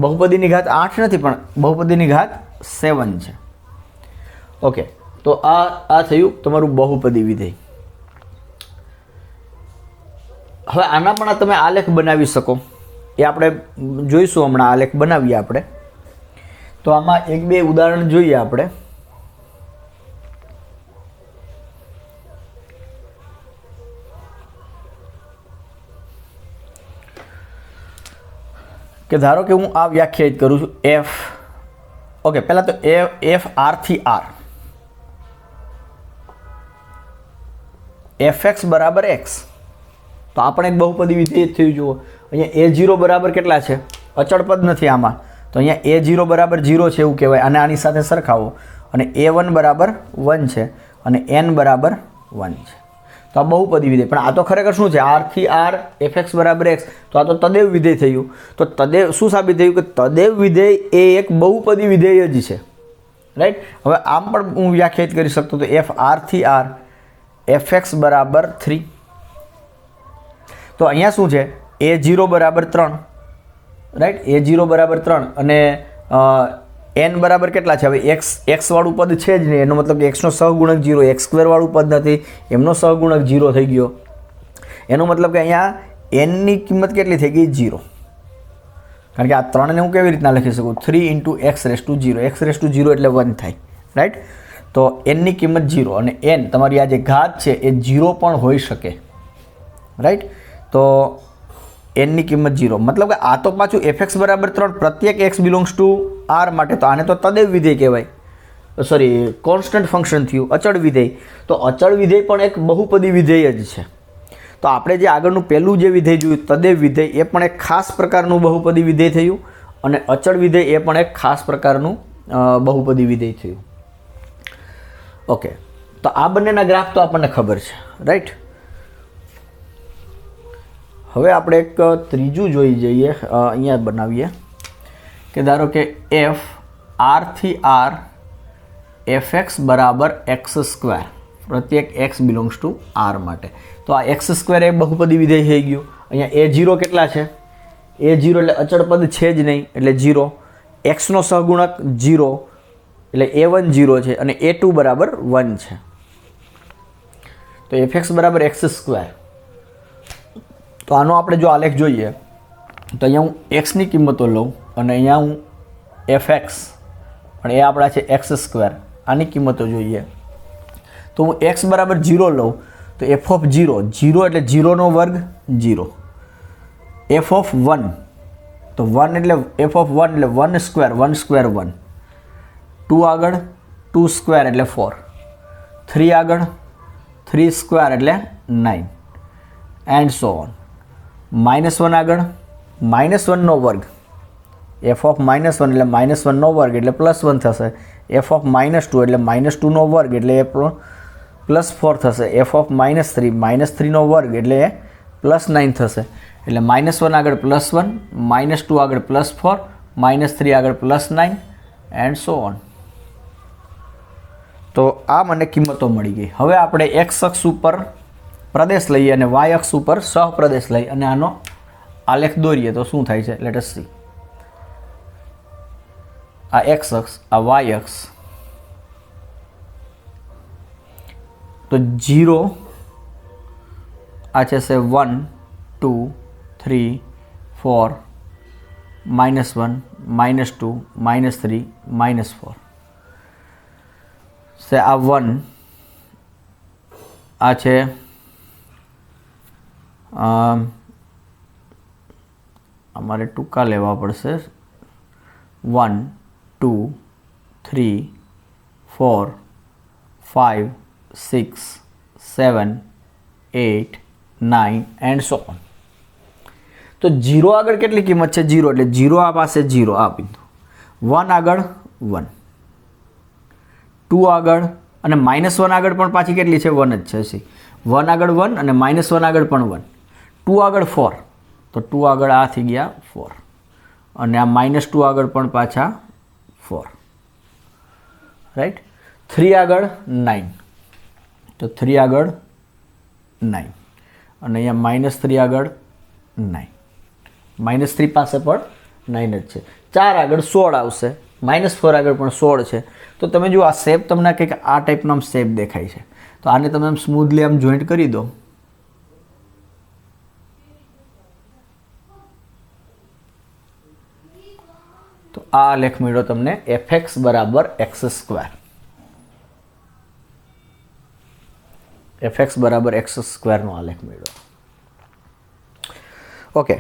બહુપદીની ઘાત 8 નથી પણ બહુપદીની ઘાત 7 છે. ઓકે, તો આ થયું તમારું બહુપદી વિધેય. હવે આના પણ તમે આલેખ બનાવી શકો, એ આપણે જોઈશું હમણાં. આલેખ બનાવીએ આપણે. તો આમાં 1-2 ઉદાહરણ જોઈએ આપણે. કે ધારો કે હું આ વ્યાખ્યાયિત કરું છું f. ઓકે, પહેલાં તો f r થી r, fx બરાબર x, તો આપણે એક બહુપદી વિધેય થયું. જુઓ અહીંયા a0 બરાબર કેટલા છે, અચળ પદ નથી આમાં, તો અહીંયા a0 બરાબર 0 છે એવું કહેવાય, અને આની સાથે સરખાવો. અને a1 બરાબર 1 છે અને n બરાબર 1 છે, તો આ બહુપદી વિધેય. પણ આ તો ખરેખર શું છે, r થી r fx બરાબર x, તો આ તો તદેવ વિધેય થયું. તો તદેવ શું સાબિત થયું કે તદેવ વિધેય એ એક બહુપદી વિધેય જ છે, રાઈટ. હવે આમ પણ હું વ્યાખ્યાયિત કરી શકતો તો f r થી r fx બરાબર 3. તો અહીંયા શું છે, a0 બરાબર 3, રાઈટ, a0 બરાબર 3 અને n બરાબર કેટલા છે. હવે x વાળું પદ છે જ નહીં, એનો મતલબ કે x નો સહગુણક 0, x² વાળું પદ નથી, એમનો સહગુણક 0 થઈ ગયો. એનો મતલબ કે અહીંયા n ની કિંમત કેટલી થઈ ગઈ, 0. કારણ કે આ 3 ને હું કેવી રીતના લખી શકું, 3 × x⁻0, x⁻0 એટલે 1 થાય, રાઈટ. તો n ની કિંમત 0 અને n તમારી આ જે ઘાત છે એ 0 પણ હોઈ શકે, રાઈટ. તો n ની કિંમત 0, મતલબ કે આ તો પાછું fx બરાબર 3 પ્રત્યેક x બિલોંગ્સ ટુ r માટે, તો આને તો તદેવ વિધેય કહેવાય, સોરી કોન્સ્ટન્ટ ફંક્શન થયું, અચળ વિધેય. તો અચળ વિધેય પણ એક બહુપદી વિધેય જ છે. તો આપણે જે આગળનું પહેલું જે વિધેય જોયું તદેવ વિધેય, એ પણ એક ખાસ પ્રકારનું બહુપદી વિધેય થયું, અને અચળ વિધેય એ પણ એક ખાસ પ્રકારનું બહુપદી વિધેય થયું. ઓકે, તો આ બંનેના ગ્રાફ તો આપણને ખબર છે, રાઈટ. હવે આપણે એક ત્રીજું જોઈ જઈએ, અહીંયા બનાવીએ કે ધારો કે f r થી r fx બરાબર x², પ્રત્યેક x બિલોંગ્સ ટુ r માટે. તો આ x² એ બહુપદી વિધેય થઈ ગયું. અહીંયા a0 કેટલા છે, a0 એટલે અચળ પદ છે જ નહીં એટલે 0, x નો સહગુણક 0 એટલે a1 0 છે અને a2 બરાબર 1 છે. તો fx બરાબર x². તો આનો આપણે જો આલેખ જોઈએ તો અહીંયા હું x ની કિંમતો લઉં અને અહીંયા હું fx, પણ એ આપણા છે x², આની કિંમતો જોઈએ તો હું x બરાબર 0 લઉં તો f0 એટલે 0 નો વર્ગ 0, f1 તો 1 એટલે f1 એટલે 1² 1, 2 આગળ 2² એટલે 4, 3 આગળ 3² એટલે 9 એન્ડ સો ઓન. -1 આગળ -1 નો વર્ગ, f ઓફ -1 એટલે -1 નો વર્ગ એટલે +1 થશે, f ઓફ -2 એટલે -2 નો વર્ગ એટલે એ +4 થશે, f ઓફ -3 નો વર્ગ એટલે એ +9 થશે. એટલે -1 આગળ +1, -2 આગળ +4, -3 આગળ +9 એન્ડ સો ઓન. તો આ મને કિંમતો મળી ગઈ. હવે આપણે x અક્ષ ઉપર પ્રદેશ લઈએ અને y અક્ષ ઉપર સહપ્રદેશ લઈ અને આનો આલેખ દોરીએ તો શું થાય છે, લેટ અસ સી. આ x અક્ષ, આ y અક્ષ, તો 0 આ છે 1 2 3 4 -1 -2 -3 -4 છે. આ 1 આ છે અમારે ટૂંકા લેવા પડશે, 1 2 3 4 5 6 7 8 9 એન્ડ સો ઓન. તો 0 આગળ કેટલી કિંમત છે? 0, એટલે 0 આ પાસે 0 આ બિંદુ, 1 આગળ 1, 2 આગળ અને -1 આગળ પણ પાછી કેટલી છે? 1 જ છે. 1 આગળ 1 અને -1 આગળ પણ 1, 2 આગળ 4, તો 2 આગળ આ થઈ ગયા 4 અને આ -2 આગળ પણ પાછા 4, રાઈટ. 3 આગળ 9, તો 3 આગળ 9 અને અહીંયા -3 આગળ 9, -3 પાસે પણ 9 જ છે. 4 આગળ 16 આવશે, -4 આગળ પણ 16 છે. તો તમે જો આ શેપ તમને કંઈક આ ટાઈપનો આમ શેપ દેખાય છે, તો આને તમે આમ સ્મૂધલી આમ જોઈન્ટ કરી દો, તો આ આલેખ મળ્યો તમને fx બરાબર x². fx બરાબર x² નો આલેખ મળ્યો. ઓકે,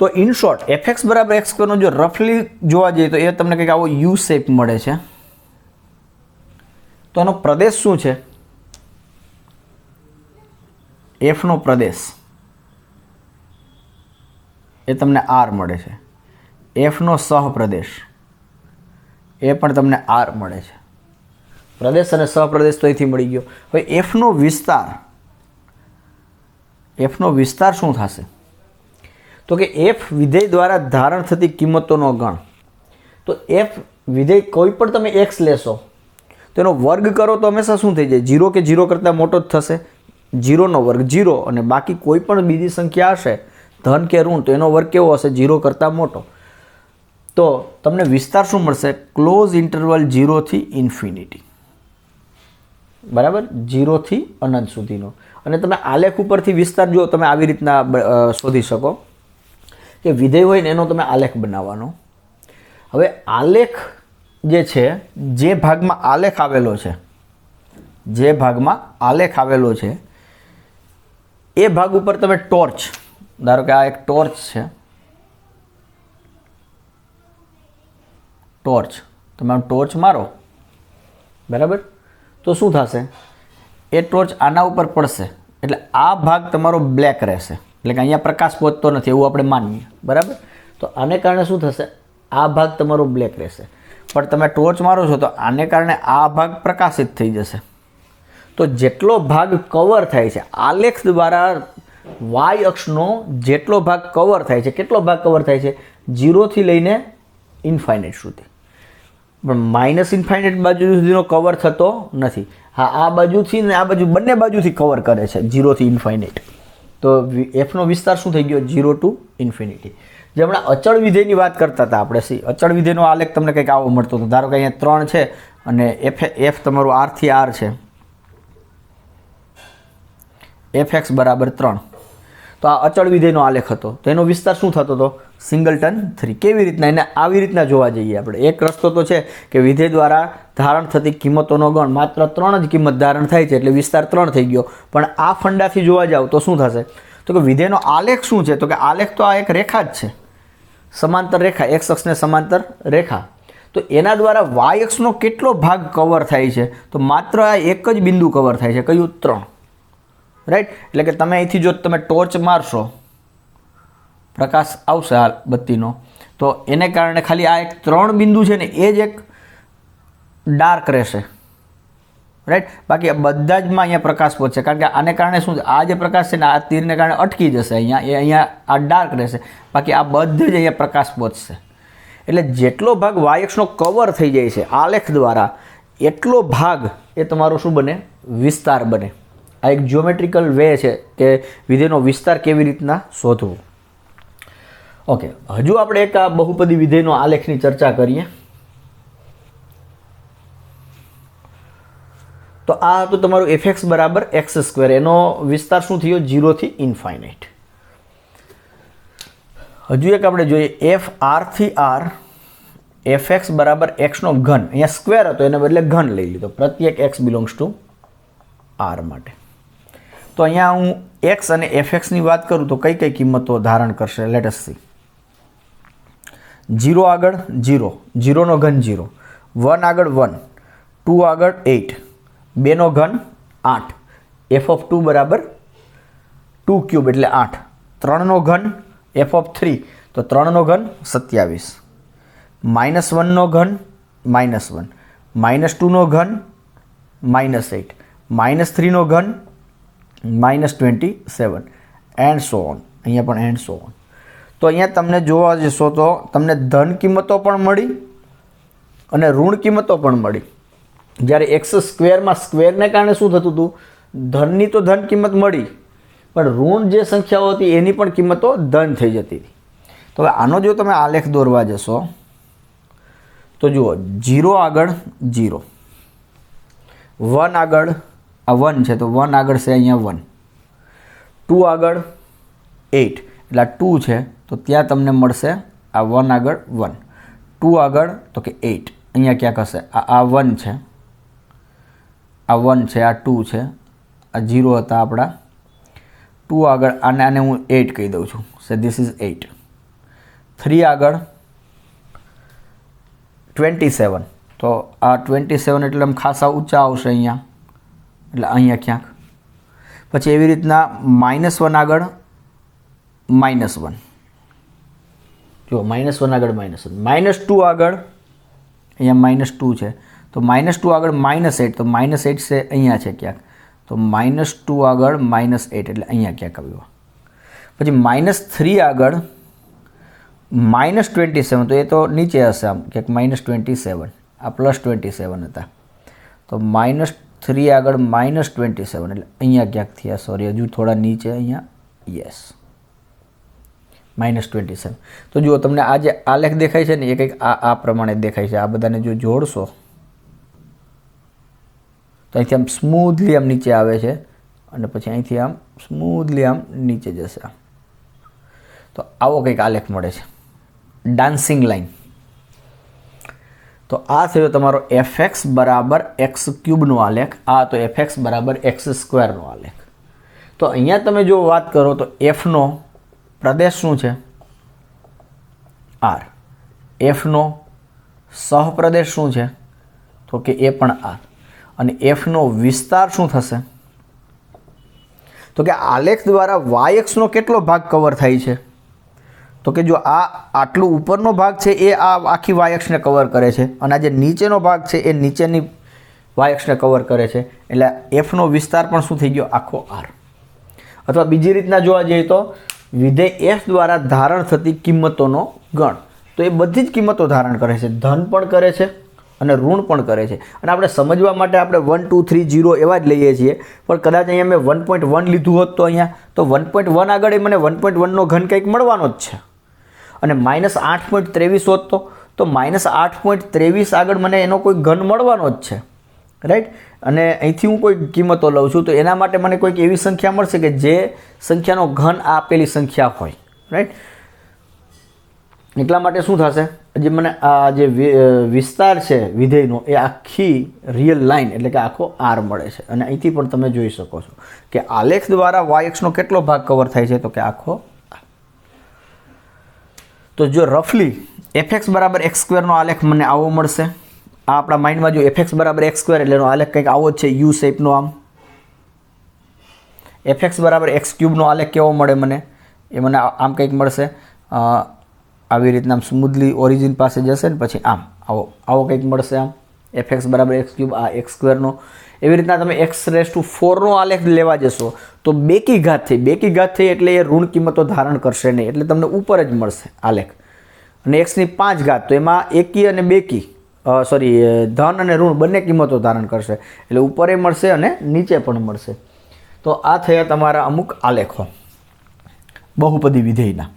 તો ઇન શોર્ટ fx બરાબર x² નો જો રફલી જોવા જઈએ તો એ તમને કંઈક આવો યુ શેપ મળે છે. તો એનો પ્રદેશ શું છે? f નો પ્રદેશ એ તમને r મળે છે. f નો સહપ્રદેશ એ પણ તમને r મળે છે. પ્રદેશ અને સહપ્રદેશ તો અહીંથી મળી ગયો. હવે f નો વિસ્તાર શું થશે? તો કે f વિધેય દ્વારા ધારણ થતી કિંમતોનો ગણ. તો f વિધેય કોઈ પણ તમે x લેશો તો એનો વર્ગ કરો તો હંમેશા શું થઈ જાય? 0 કે 0 કરતાં મોટો જ થશે. 0નો વર્ગ 0 અને બાકી કોઈ પણ બીજી સંખ્યા હશે ધન કે ઋણ તો એનો વર્ગ કેવો હશે? 0 કરતાં મોટો. તો તમને વિસ્તાર શું મળશે? ક્લોઝ ઇન્ટરવલ 0 થી ઇન્ફિનિટી, બરાબર, 0 થી અનંત સુધીનો. અને તમે આલેખ ઉપરથી વિસ્તાર જો તમે આવી રીતના શોધી શકો કે વિધેય હોય ને એનો તમે આલેખ બનાવવાનો. હવે આલેખ જે છે, જે ભાગમાં આલેખ આવેલો છે એ ભાગ ઉપર તમે ટોર્ચ, ધારો કે આ એક ટોર્ચ છે, તમે આમ ટોર્ચ મારો, બરાબર, તો શું થશે? એ ટોર્ચ આના ઉપર પડશે એટલે આ ભાગ તમારો બ્લેક રહેશે, એટલે કે અહીંયા પ્રકાશ પહોંચતો નથી એવું આપણે માનીએ, બરાબર. તો આને કારણે શું થશે? આ ભાગ તમારો બ્લેક રહેશે. પણ તમે ટોર્ચ મારો છો તો આને કારણે આ ભાગ પ્રકાશિત થઈ જશે. તો જેટલો ભાગ કવર થાય છે આલેખ દ્વારા વાય અક્ષનો જેટલો ભાગ કવર થાય છે, કેટલો ભાગ કવર થાય છે? 0 થી લઈને ઇન્ફાઇનાઇટ સુધી. પણ -ઇન્ફાઇનાઇટ બાજુ સુધીનો કવર થતો નથી. હા, આ બાજુથી ને આ બાજુ બંને બાજુથી કવર કરે છે 0 થી ઇન્ફાઇનાઇટ. તો એફનો વિસ્તાર શું થઈ ગયો? 0 ટુ ઇન્ફિનિટી. જે હમણાં અચળ વિધેયની વાત કરતા હતા આપણે, અચળ વિધેયનો આલેખ તમને કંઈક આવો મળતો હતો. ધારો કે અહીંયા 3 છે અને એફ તમારું r થી r છે, fx બરાબર 3. તો આ અચળ વિધેયનો આલેખ હતો. તો એનો વિસ્તાર શું થતો હતો? સિંગલટન 3. કેવી રીતના? એને આવી રીતના જોવા જઈએ આપણે. એક રસ્તો તો છે કે વિધેય દ્વારા ધારણ થતી કિંમતોનો ગણ, માત્ર 3 જ કિંમત ધારણ થાય છે એટલે વિસ્તાર 3 થઈ ગયો. પણ આ ફંડાથી જોવા જાવ તો શું થશે? તો કે વિધેયનો આલેખ શું છે? તો કે આલેખ તો આ એક રેખા જ છે, સમાંતર રેખા, x અક્ષને સમાંતર રેખા. તો એના દ્વારા y અક્ષનો કેટલો ભાગ કવર થાય છે? તો માત્ર આ એક જ બિંદુ કવર થાય છે. કયું? 3, રાઈટ. એટલે કે તમે અહીંથી જો તમે ટોર્ચ મારશો, પ્રકાશ આવશે આ બત્તીનો, તો એને કારણે ખાલી આ એક 3 બિંદુ છે ને એ જ એક ડાર્ક રહેશે, રાઈટ. બાકી આ બધા જમાં અહીંયા પ્રકાશ પહોંચશે, કારણ કે આને કારણે શું? આ જે પ્રકાશ છે ને આ તીરને કારણે અટકી જશે અહીંયા આ ડાર્ક રહેશે, બાકી આ બધે જ અહીંયા પ્રકાશ પહોંચશે. એટલે જેટલો ભાગ વાય અક્ષનો કવર થઈ જાય છે આલેખ દ્વારા, એટલો ભાગ એ તમારો શું બને? વિસ્તાર બને. આ એક જ્યોમેટ્રિકલ વે છે કે વિધેયનો વિસ્તાર કેવી રીતના શોધવું. ઓકે, હજુ આપણે એક આ બહુપદી વિધેયનો આલેખની ચર્ચા કરીએ. તો આ હતું તમારું fx બરાબર x². એનો વિસ્તાર શું થયો? 0 થી ઇન્ફાઇનાઇટ. હજુ એક આપણે જોઈએ f r થી r fx બરાબર x નો ઘન. અહીંયા સ્ક્વેર હતો એને બદલે ઘન લઈ લીધો, પ્રત્યેક x બિલોંગ્સ ટુ r માટે. તો અહીંયા હું x અને fxની વાત કરું તો કઈ કઈ કિંમતો ધારણ કરશે? Let S C. 0 આગળ 0, 0 નો ઘન 0, 1 આગળ 1, 2 આગળ 8, 2 નો ઘન 8, f(2) બરાબર 2 ક્યુબ એટલે 8, 3નો ઘન f(3) તો 3નો ઘન 27, -1નો ઘન -1, -2નો ઘન -8, -3નો ઘન -27 એન્ડ સો ઓન. અહીંયા પણ એન્ડ સો ઓન. તો અહીંયા તમને જોવા જશો તો તમને ધન કિંમતો પણ મળી અને ઋણ કિંમતો પણ મળી. જ્યારે x² સ્ક્વેરને કારણે શું થતું હતું, ધનની તો ધન કિંમત મળી પણ ઋણ જે સંખ્યાઓ હતી એની પણ કિંમતો ધન થઈ જતી હતી. તો હવે આનો જો તમે આલેખ દોરવા જશો તો જુઓ 0 આગળ 0, 1 આગળ આ 1 છે તો 1 આગળ છે અહીંયા 1, 2 આગળ 8 એટલે આ 2 છે તો ત્યાં તમને મળશે આ 1 આગળ 1, 2 આગળ તો કે 8 અહીંયા ક્યાંક હશે, આ 1 છે, આ 1 છે, આ 2 છે, આ 0 હતા આપણા, 2 આગળ આને હું 8 કહી દઉં છું, સો ધીસ ઇઝ 8. 3 આગળ 27 તો આ 27 એટલે આમ ખાસા ઊંચા આવશે અહીંયા, એટલે અહીંયા ક્યાંક. પછી એવી રીતના -1 આગળ -1, જો -1 આગળ -1, -2 આગળ અહીંયા -2 છે તો -2 આગળ -8 તો -8 છે અહીંયા છે ક્યાંક, તો -2 આગળ -8 એટલે અહીંયા ક્યાંક આવ્યો. પછી -3 આગળ -27 તો એ તો નીચે હશે આમ ક્યાંક -27, આ +27 હતા તો -3 આગળ -27 એટલે અહીંયા ક્યાંક થયા, સોરી હજુ થોડા નીચે અહીંયા, યસ -27. તો જુઓ તમને આ જે આલેખ દેખાય છે ને એ કંઈક આ પ્રમાણે દેખાય છે. આ બધાને જો જોડશો તો અહીંથી આમ સ્મૂધલી આમ નીચે આવે છે અને પછી અહીંથી આમ સ્મૂધલી આમ નીચે જશે. તો આવો કંઈક આલેખ મળે છે, ડાન્સિંગ લાઈન. તો આ થયો તમારો fx = x³ નો આલેખ, આ તો fx = x² નો આલેખ. તો અહીંયા તમે જો વાત કરો તો f નો પ્રદેશ શું છે, r, f નો સહપ્રદેશ શું છે તો કે એ પણ r, અને f નો વિસ્તાર શું થશે તો કે આલેખ દ્વારા y નો કેટલો ભાગ કવર થાય છે તો કે જો આ આટલું ઉપરનો ભાગ છે એ આ આખી y ને કવર કરે છે અને આ જે નીચેનો ભાગ છે એ નીચેની y ને કવર કરે છે, એટલે f નો વિસ્તાર પણ શું થઈ ગયો, આખો r. અથવા બીજી રીતના જોવા જઈએ તો વિધેય f દ્વારા ધારણ થતી કિંમતોનો ગણ, તો એ બધી જ કિંમતો ધારણ કરે છે, ધન પણ કરે છે અને ઋણ પણ કરે છે. અને આપણે સમજવા માટે આપણે 1 2 3 0 એવા જ લઈએ છીએ, પણ કદાચ અહીંયા મેં 1.1 લીધું હોત તો અહીંયા તો 1.1 આગળ મને 1.1 નો ઘન કંઈક મળવાનો જ છે, અને -8.23 હોત તો -8.23 આગળ મને એનો કોઈ ઘન મળવાનો જ છે, રાઈટ. અને અહીંથી હું કોઈ કિંમતો લઉં છું તો એના માટે મને કોઈક એવી સંખ્યા મળશે કે જે સંખ્યાનો ઘન આપેલી સંખ્યા હોય, રાઈટ. એટલા માટે શું થશે, જે મને આ જે વિસ્તાર છે વિધેયનો એ આખી રિયલ લાઈન એટલે કે આખો r મળે છે. અને અહીંથી પણ તમે જોઈ શકો છો કે આલેખ દ્વારા y નો કેટલો ભાગ કવર થાય છે તો કે આખો. તો જો રફલી fx = x² નો આલેખ મને આવો મળશે. આ આપણા માઇન્ડમાં જો fx = x² એટલે એનો આલેખ કંઈક આવો જ છે, યુ શેપનો. આમ fx = x³ નો આલેખ કેવો મળે મને, એ મને આમ કંઈક મળશે, આવી રીતના આમ સ્મૂધલી ઓરિજિન પાસે જશે ને પછી આમ આવો કંઈક મળશે. આમ fx = x³ આ x² નો. એવી રીતના તમે x⁴ નો આલેખ લેવા જશો તો બેકી ઘાત થઈ એટલે એ ઋણ કિંમતો ધારણ કરશે નહીં, એટલે તમને ઉપર જ મળશે આલેખ. અને x⁵ તો એમાં એકી અને બેકી ધન અને ઋણ બંને કિંમતો ધારણ કરશે, એટલે ઉપરે મળશે અને નીચે પણ મળશે. તો આ થયા તમારા અમુક આલેખો બહુપદી વિધેયના.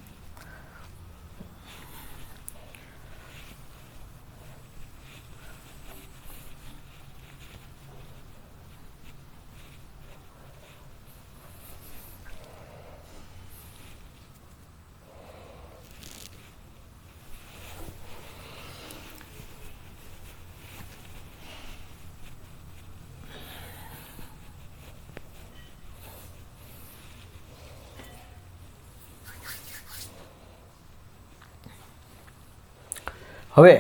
હવે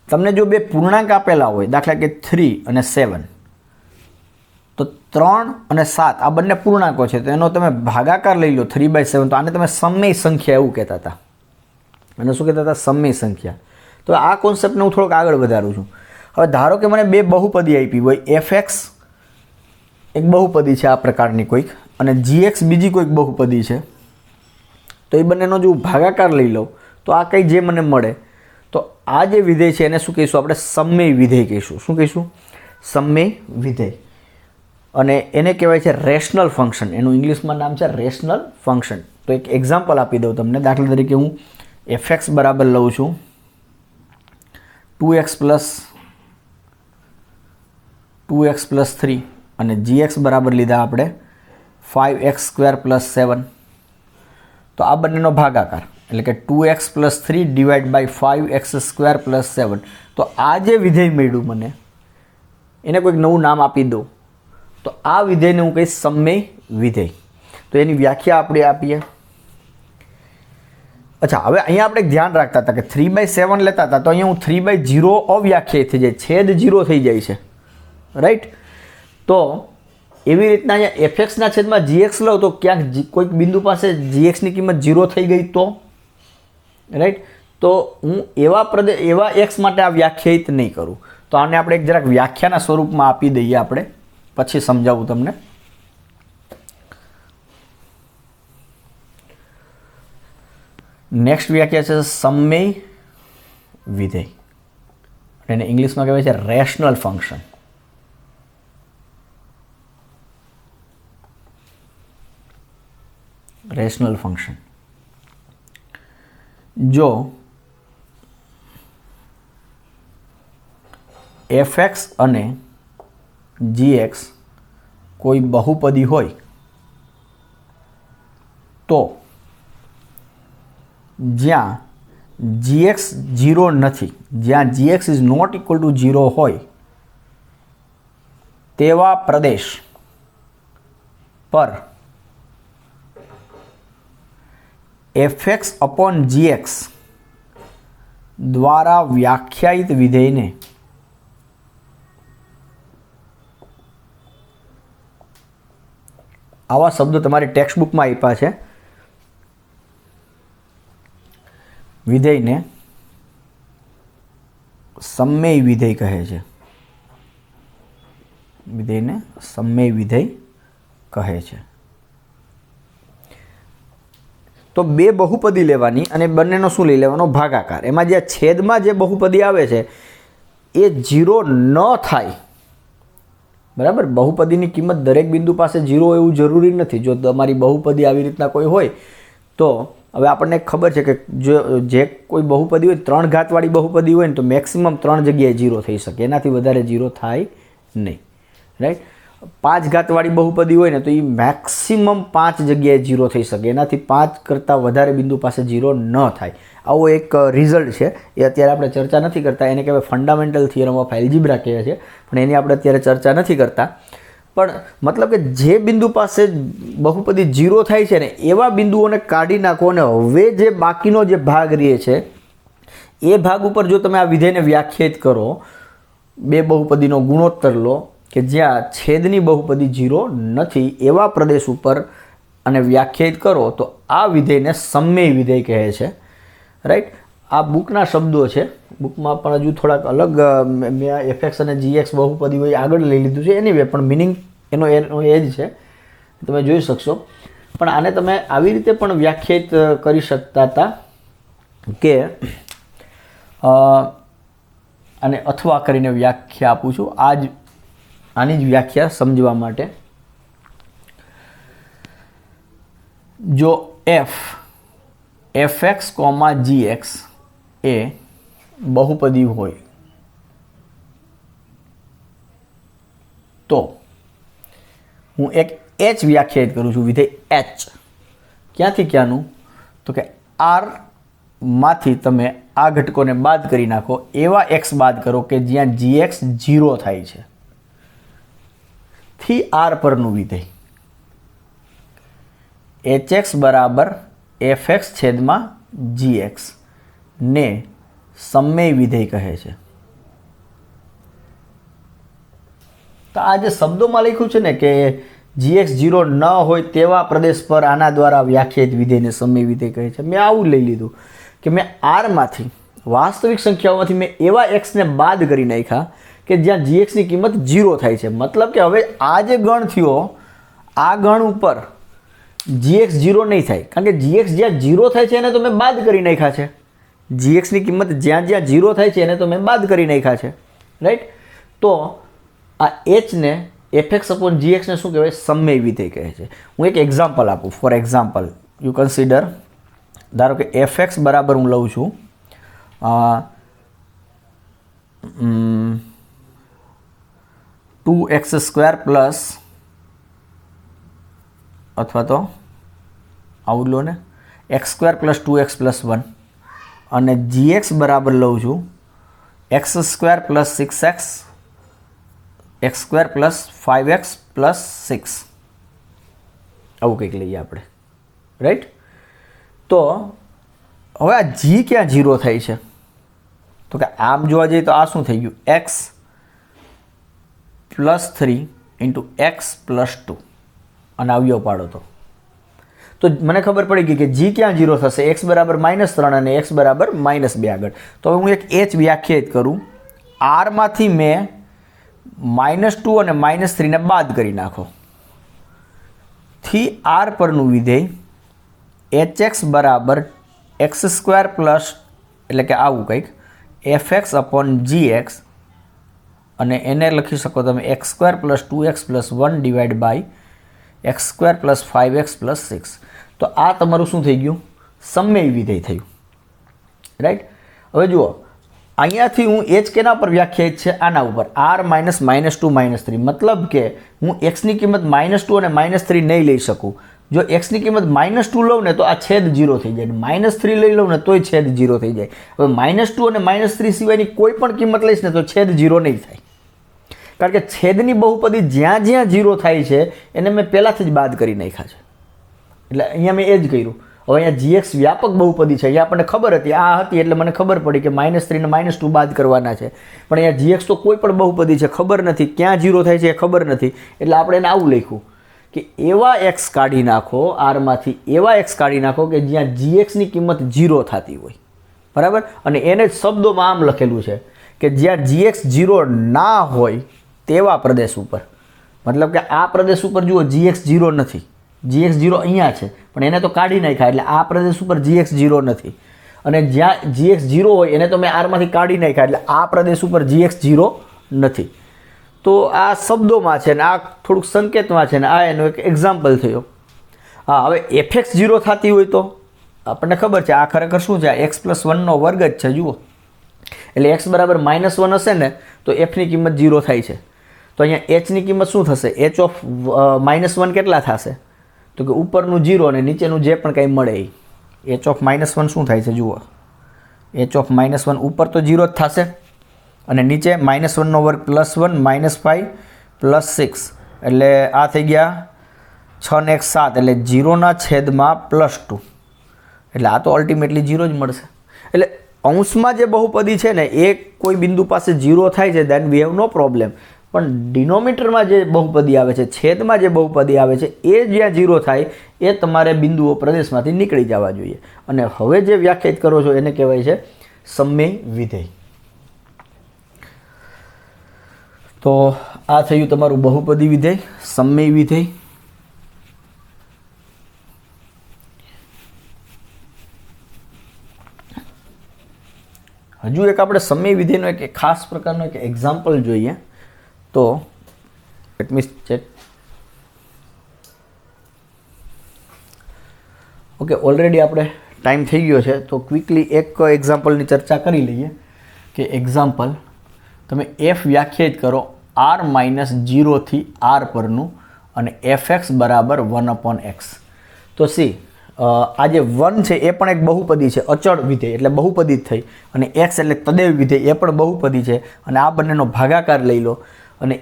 તમને જો બે પૂર્ણાંક આપેલા હોય, દાખલા કે 3 અને 7, તો 3 અને 7 આ બંને પૂર્ણાંકો છે, તો એનો તમે ભાગાકાર લઈ લો 3/7, તો આને તમે સમય સંખ્યા એવું કહેતા હતા. અને શું કહેતા હતા? સમય સંખ્યા. તો આ કોન્સેપ્ટને હું થોડોક આગળ વધારું છું. હવે ધારો કે મને બે બહુપદી આપી હોય, fx એક બહુપદી છે આ પ્રકારની કોઈક, અને gx બીજી કોઈક બહુપદી છે, તો એ બંનેનો જો ભાગાકાર લઈ લઉં તો આ કંઈ જે મને મળે, તો આ જે વિધેય છે એને શું કહીશું આપણે? સમય વિધેય કહીશું. શું કહીશું? સમય વિધેય. અને એને કહેવાય છે રેશનલ ફંક્શન. એનું ઇંગ્લિશમાં નામ છે રેશનલ ફંક્શન. તો એક એક્ઝામ્પલ આપી દઉં તમને. દાખલા તરીકે હું fx બરાબર લઉં છું 2x પ્લસ 3 અને gx બરાબર લીધા આપણે 5x² + 7. તો આ બંનેનો ભાગાકાર એટલે કે 2x + 3 / 5x² + 7. તો આ જે વિધેય મળ્યું મને, એને કોઈક નવું નામ આપી દો, તો આ વિધેયને હું કહીશ સમય વિધેય. તો એની વ્યાખ્યા આપણે આપીએ. અચ્છા, હવે અહીંયા આપણે ધ્યાન રાખતા હતા કે 3/7 લેતા હતા, તો અહીંયા હું 3/0 અવ્યાખ્યાયિત થઈ જાય, છેદ 0 થઈ જાય છે, રાઈટ. તો એવી રીતના અહીંયા fxના છેદમાં gx લો તો ક્યાંક કોઈક બિંદુ પાસે gxની કિંમત 0 થઈ ગઈ તો, રાઈટ. તો હું એવા x માટે આ વ્યાખ્યાયિત નહીં કરું. તો આને આપણે એક જરાક વ્યાખ્યાના સ્વરૂપમાં આપી દઈએ, આપણે પછી સમજાવું તમને. નેક્સ્ટ વ્યાખ્યા છે સમય વિધેય, એને ઇંગ્લિશમાં કહેવાય છે રેશનલ ફંક્શન. Rational function. જો fx અને gx કોઈ બહુપદી હોય તો જ્યાં gx 0 નથી, જ્યાં gx is not equal to 0 હોય તેવા પ્રદેશ પર fx/gx દ્વારા વ્યાખ્યાયિત વિધેયને આવા શબ્દો તમારી ટેક્સ્ટ બુકમાં આપ્યા છે. વિધેયને સમય વિધેય કહે છે. વિધેયને સમય વિધેય કહે છે. તો બે બહુપદી લેવાની અને બંનેનો શું લઈ લેવાનો? ભાગાકાર. એમાં જે છેદમાં જે બહુપદી આવે છે એ 0 ન થાય, બરાબર. બહુપદીની કિંમત દરેક બિંદુ પાસે 0 એવું જરૂરી નથી. જો તમારી બહુપદી આવી રીતના કોઈ હોય તો હવે આપણને ખબર છે કે જે કોઈ બહુપદી હોય, 3 ઘાતવાળી બહુપદી હોય ને, તો મેક્સિમમ 3 જગ્યાએ 0 થઈ શકે, એનાથી વધારે 0 થાય નહીં, રાઈટ. 5 ઘાતવાળી બહુપદી હોય ને, તો એ મેક્સિમમ 5 જગ્યાએ 0 થઈ શકે, એનાથી 5 કરતાં વધારે બિંદુ પાસે 0 ન થાય. આવો એક રિઝલ્ટ છે. એ અત્યારે આપણે ચર્ચા નથી કરતા. એને કહેવાય ફંડામેન્ટલ થિયરમ ઓફ એલ્જીબ્રા કહે છે, પણ એની આપણે અત્યારે ચર્ચા નથી કરતા. પણ મતલબ કે જે બિંદુ પાસે બહુપદી 0 થાય છે ને, એવા બિંદુઓને કાઢી નાખો અને હવે જે બાકીનો જે ભાગ રહે છે એ ભાગ ઉપર જો તમે આ વિધેયને વ્યાખ્યાયિત કરો, બે બહુપદીનો ગુણોત્તર લો કે જ્યાં છેદની બહુપદી 0 નથી એવા પ્રદેશ ઉપર અને વ્યાખ્યાયિત કરો, તો આ વિધેયને સમય વિધેય કહે છે, રાઈટ. આ બુકના શબ્દો છે. બુકમાં પણ હજુ થોડાક અલગ મેં fx અને gx બહુપદી હોય આગળ લઈ લીધું છે. એની વે પણ મિનિંગ એનો એ જ છે, તમે જોઈ શકશો. પણ આને તમે આવી રીતે પણ વ્યાખ્યાયિત કરી શકતા હતા કે અને અથવા કરીને વ્યાખ્યા આપું છું. આની જ વ્યાખ્યા સમજવા માટે, જો fx, gx એ બહુપદી હોય તો હું એક h વ્યાખ્યાયિત કરું છું, વિધેય h. ક્યાંથી ક્યાંનું? તો કે r માંથી તમે આ ઘટકોને બાદ કરી નાખો, એવા x બાદ કરો કે જ્યાં gx 0 થાય છે, થી r પરનું વિધેય. hx બરાબર fx/gx ને સમય વિધેય કહે છે. તો આ જે શબ્દોમાં લખ્યું છે ને કે gx 0 ન હોય તેવા પ્રદેશ પર આના દ્વારા વ્યાખ્યાયિત વિધેયને સમય વિધેય કહે છે. મેં આવું લઈ લીધું કે મેં આરમાંથી વાસ્તવિક સંખ્યાઓમાંથી મેં એવા એક્સને બાદ કરી નાખ્યા કે જ્યાં gxની કિંમત 0 થાય છે. મતલબ કે હવે આ જે ગણ થયો આ ગણ ઉપર gx 0 નહીં થાય, કારણ કે gx જ્યાં 0 થાય છે એને તો મેં બાદ કરી નાખ્યા છે. gxની કિંમત જ્યાં જ્યાં 0 થાય છે એને તો મેં બાદ કરી નાખ્યા છે, રાઈટ. તો આ h ને fx/gx ને શું કહેવાય? સમય વિધેય કહે છે. હું એક એક્ઝામ્પલ આપું. ફોર એક્ઝામ્પલ યુ કન્સિડર, ધારો કે fx બરાબર હું લઉં છું 2x² પ્લસ, અથવા તો આવું લો ને, x² પ્લસ 2x પ્લસ 1, અને gx બરાબર લઉં છું x² plus 6x, x² plus 5x plus 6, આવું કંઈક લઈએ આપણે, રાઈટ. તો હવે આ g ક્યાં 0 થાય છે? તો કે આમ જોવા જઈએ તો આ શું થઈ ગયું? x plus 3 into x plus 2, અને અવયવ પાડો તો મને ખબર પડી ગઈ કે g ક્યાં 0 થશે? x બરાબર -3 અને x બરાબર -2 આગળ. તો હવે હું એક h વ્યાખ્યાયિત કરું. આરમાંથી મેં -2 અને -3 ને બાદ કરી નાખો. થી આર પરનું વિધેય hx બરાબર x² પ્લસ, એટલે કે આવું કંઈક, fx/gx, અને એને લખી શકો તમે x² plus 2x plus 1 divide by x² plus 5x plus 6. તો આ તમારું શું થઈ ગયું? સમય વિધેય થયું, રાઈટ. હવે જુઓ, અહીંયાથી હું h કેના પર વ્યાખ્યાયિત છે? આના ઉપર, r માઇનસ -2 -3. મતલબ કે હું xની કિંમત -2 અને -3 નહીં લઈ શકું. જો xની કિંમત -2 લઉં ને તો આ છેદ 0 થઈ જાય, -3 લઈ લઉં ને તોય છેદ 0 થઈ જાય. હવે -2 અને -3 સિવાયની કોઈ પણ કિંમત લઈશ ને તો છેદ 0 નહીં થાય, કારણ કે છેદની બહુપદી જ્યાં જ્યાં 0 થાય છે એને મેં પહેલાંથી જ બાદ કરી નાખ્યા છે. એટલે અહીંયા મેં એ જ કર્યું. હવે અહીંયા gx વ્યાપક બહુપદી છે, અહીંયા આપણને ખબર હતી, આ હતી એટલે મને ખબર પડી કે -3 ને -2 બાદ કરવાના છે. પણ અહીંયા gx તો કોઈ પણ બહુપદી છે, ખબર નથી ક્યાં 0 થાય છે એ ખબર નથી, એટલે આપણે એને આવું લખ્યું કે એવા x કાઢી નાખો, આરમાંથી એવા x કાઢી નાખો કે જ્યાં gxની કિંમત 0 થતી હોય, બરાબર. અને એને જ શબ્દોમાં આમ લખેલું છે કે જ્યાં gx 0 ના હોય તેવા પ્રદેશ ઉપર. મતલબ કે આ પ્રદેશ ઉપર જુઓ gx 0 નથી, gx 0 અહીંયા છે પણ એને તો કાઢી નાખ્યા, એટલે આ પ્રદેશ ઉપર gx 0 નથી. અને જ્યાં gx 0 હોય એને તો મેં આરમાંથી કાઢી નાખ્યા, એટલે આ પ્રદેશ ઉપર gx 0 નથી. તો આ શબ્દોમાં છે ને આ થોડુંક સંકેતમાં છે ને આ એનો એક એક્ઝામ્પલ થયો. હા, હવે fx 0 થતી હોય તો આપણને ખબર છે આ ખરેખર શું છે? x પ્લસ 1નો વર્ગ જ છે. જુઓ, એટલે x બરાબર -1 હશે ને તો fની કિંમત 0 થાય છે. તો અહીંયા hની કિંમત શું થશે? h ઓફ -1 કેટલા થશે? તો કે ઉપરનું 0 અને નીચેનું જે પણ કંઈ મળે એ. h ઓફ -1 શું થાય છે? જુઓ, h ઓફ -1 ઉપર તો 0 જ થશે, અને નીચે -1નો વર્ગ +1 -5 +6, એટલે આ થઈ ગયા 6 ને 1 7, એટલે 0ના છેદમાં +2, એટલે આ તો અલ્ટિમેટલી 0 જ મળશે. એટલે અંશમાં જે બહુપદી છે ને એ કોઈ બિંદુ પાસે 0 થાય છે દેન વી હેવ નો પ્રોબ્લેમ. પણ ડિનોમિનેટરમાં જે બહુપદી આવે છે, છેદમાં જે બહુપદી આવે છે, એ જ્યાં 0 થાય એ તમારે બિંદુઓ પ્રદેશમાંથી નીકળી જવા જોઈએ. અને હવે જે વ્યાખ્યાયિત કરો છો એને કહેવાય છે સમય વિધેય. તો આ થયું તમારું બહુપદી વિધેય, સમય વિધેય. હજુ એક આપણે સમય વિધેયનો એક ખાસ પ્રકારનો એક એક્ઝામ્પલ જોઈએ. તો let me check. Okay, already આપણે ટાઈમ થઈ ગયો છે તો ક્વિકલી એક એક્ઝામ્પલની ચર્ચા કરી લઈએ. કે એક્ઝામ્પલ તમે f વ્યાખ્યાયિત કરો r-0 થી r પરનું, અને fx બરાબર 1/x. તો સી આ જે 1 છે એ પણ એક બહુપદી છે, અચળ વિધેય એટલે બહુપદી જ થઈ, અને x એટલે તદેવ વિધેય એ પણ બહુપદી છે, અને આ બંનેનો ભાગાકાર લઈ લો. અને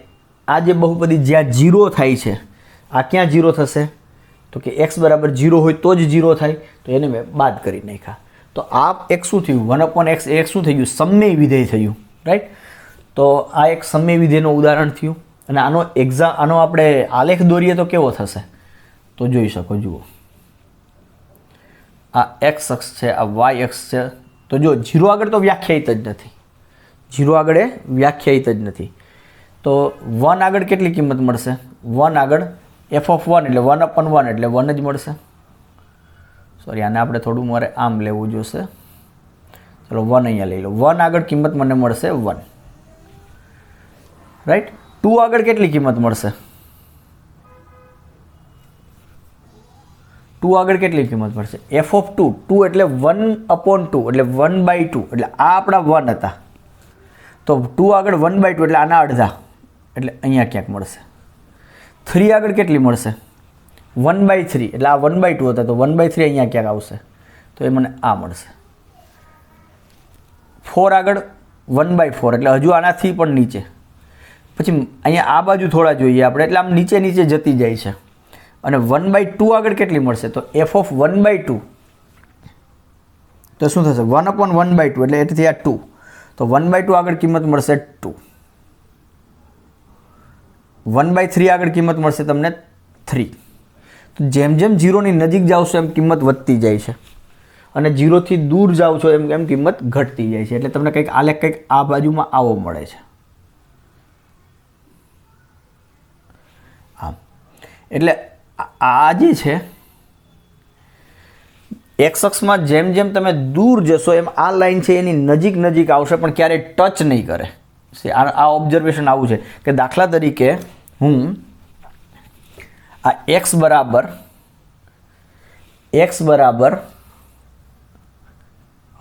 આ જે બહુપદી જ્યાં 0 થાય છે, આ ક્યાં 0 થશે? તો કે x બરાબર 0 હોય તો જ 0 થાય, તો એને મેં બાદ કરી નાખ્યા. તો આ એક શું થયું? 1/x એ એક શું થઈ ગયું? સમય વિધેય થયું, રાઈટ. તો આ એક સમય વિધેયનું ઉદાહરણ થયું. અને આનો આપણે આલેખ દોરીએ તો કેવો થશે તો જોઈ શકો, જુઓ આ એક્સ અક્ષ છે, આ વાય અક્ષ છે. તો જો 0 આગળ તો વ્યાખ્યાયિત જ નથી, 0 આગળ એ વ્યાખ્યાયિત જ નથી. તો 1 આગળ કેટલી કિંમત મળશે? 1 આગળ f(1) એટલે 1/1 એટલે 1 જ મળશે. સોરી, આને આપણે થોડું મારે આમ લેવું જોશે. ચલો 1 અહીંયા લઈ લો. 1 આગળ કિંમત મને મળશે 1, રાઈટ. 2 આગળ કેટલી કિંમત મળશે? 2 આગળ કેટલી કિંમત મળશે? f(2), 2 એટલે 1/2 એટલે 1/2 એટલે આ આપણા 1 હતા. તો 2 આગળ 1/2 એટલે આના અડધા એટલે અહીંયા ક્યાંક મળશે. 3 આગળ કેટલી મળશે? 1/3 એટલે આ 1/2 હતા તો 1/3 અહીંયા ક્યાંક આવશે તો એ મને આ મળશે. 4 આગળ 1/4 એટલે હજુ આનાથી પણ નીચે. પછી અહીંયા આ બાજુ થોડા જોઈએ આપણે એટલે આમ નીચે નીચે જતી જાય છે. અને 1/2 આગળ કેટલી મળશે? તો f(1/2) તો શું થશે? 1/1/2 એટલે એથી આ 2. તો 1/2 આગળ કિંમત મળશે 2. 1/3 આગળ કિંમત મળશે તમને 3. તો જેમ જેમ 0ની નજીક જાઓ છો એમ કિંમત વધતી જાય છે અને 0થી દૂર જાઓ છો એમ એમ કિંમત ઘટતી જાય છે. એટલે તમને કંઈક આલેખ કંઈક આ બાજુમાં આવો મળે છે. આમ એટલે આ જે છે એક્સ અક્ષમાં જેમ જેમ તમે દૂર જશો એમ આ લાઈન છે એની નજીક નજીક આવશે પણ ક્યારેય ટચ નહીં કરે. આ ઓબ્ઝર્વેશન આવું છે કે દાખલા તરીકે હું આ x બરાબર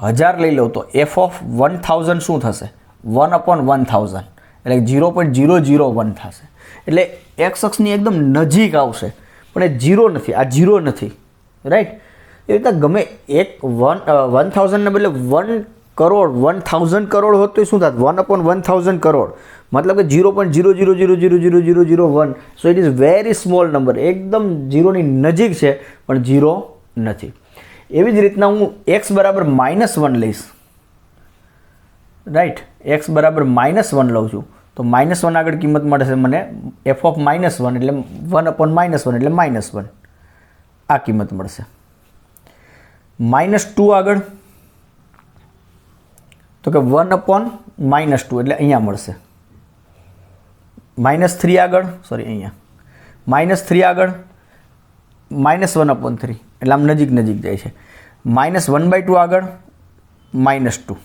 1000 લઈ લઉં તો f(1000) શું થશે? 1/1000 એટલે 0.001 થશે. એટલે એક્સ અક્ષની એકદમ નજીક આવશે પણ એ 0 નથી, આ 0 નથી, રાઈટ. એ રીતે ગમે એક 1000 ને બદલે 1 કરોડ 1000 કરોડ હોત તો શું થાત? 1/1000 કરોડ મતલબ કે 0.0000001. So it is very small number. એકદમ 0ની નજીક છે પણ 0 નથી. એવી જ રીતના હું x બરાબર -1 લઈશ, રાઈટ. x બરાબર -1 લઉં છું તો -1 આગળ કિંમત મળશે મને f(-1) એટલે 1/-1 એટલે -1 આ કિંમત મળશે. -2 આગળ તો કે 1/-2 એટલે અહીંયા મળશે. -3 આગળ અહીંયા -3 આગળ -1/3 એટલે આમ નજીક નજીક જાય છે. -1/2 આગળ -2,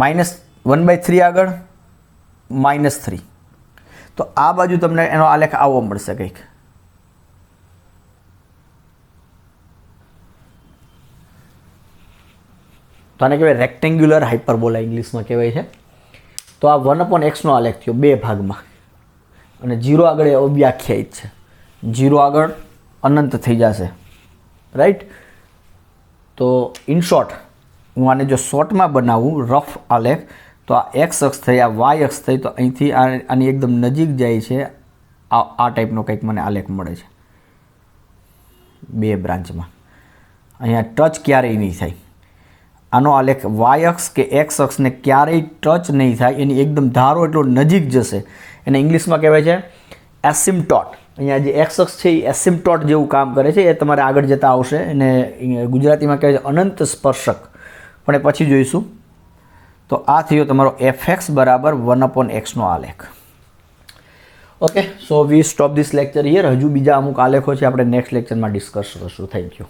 -1/3 આગળ -3. તો આ બાજુ તમને એનો આલેખ આવો મળશે કંઈક. તો આને કહેવાય રેક્ટેન્ગ્યુલર હાઇપરબોલા ઇંગ્લિશમાં કહેવાય છે. તો આ 1/x નો આલેખ થયો 2 ભાગમાં અને 0 આગળ એ અવ્યાખ્યાયિત છે. 0 આગળ અનંત થઈ જશે, રાઈટ. તો ઇન શોર્ટ હું આને જો શોર્ટમાં બનાવું રફ આલેખ તો આ એક્સ અક્ષ થઈ, આ વાય અક્ષ થઈ, તો અહીંથી આની એકદમ નજીક જાય છે. આ ટાઈપનો કંઈક મને આલેખ મળે છે 2 બ્રાન્ચમાં. અહીંયા ટચ ક્યારેય નહીં થાય. આનો આલેખ વાય અક્ષ કે એક્સ અક્ષને ક્યારેય ટચ નહીં થાય, એની એકદમ ધારો એટલો નજીક જશે. એને ઇંગ્લિશમાં કહેવાય છે એસિમ્પટોટ. અહીંયા જે એક્સ અક્ષ છે એ એસિમ્પટોટ જેવું કામ કરે છે. એ તમારે આગળ જતાં આવશે અને ગુજરાતીમાં કહેવાય છે અનંત સ્પર્શક, પણ એ પછી જોઈશું. તો આ થયો તમારો fx બરાબર 1/x નો આલેખ. Okay, so V stop this lecture here. હજુ બીજા અમુક આલેખો છે આપણે નેક્સ્ટ લેક્ચરમાં ડિસ્કસ કરશું. Thank you.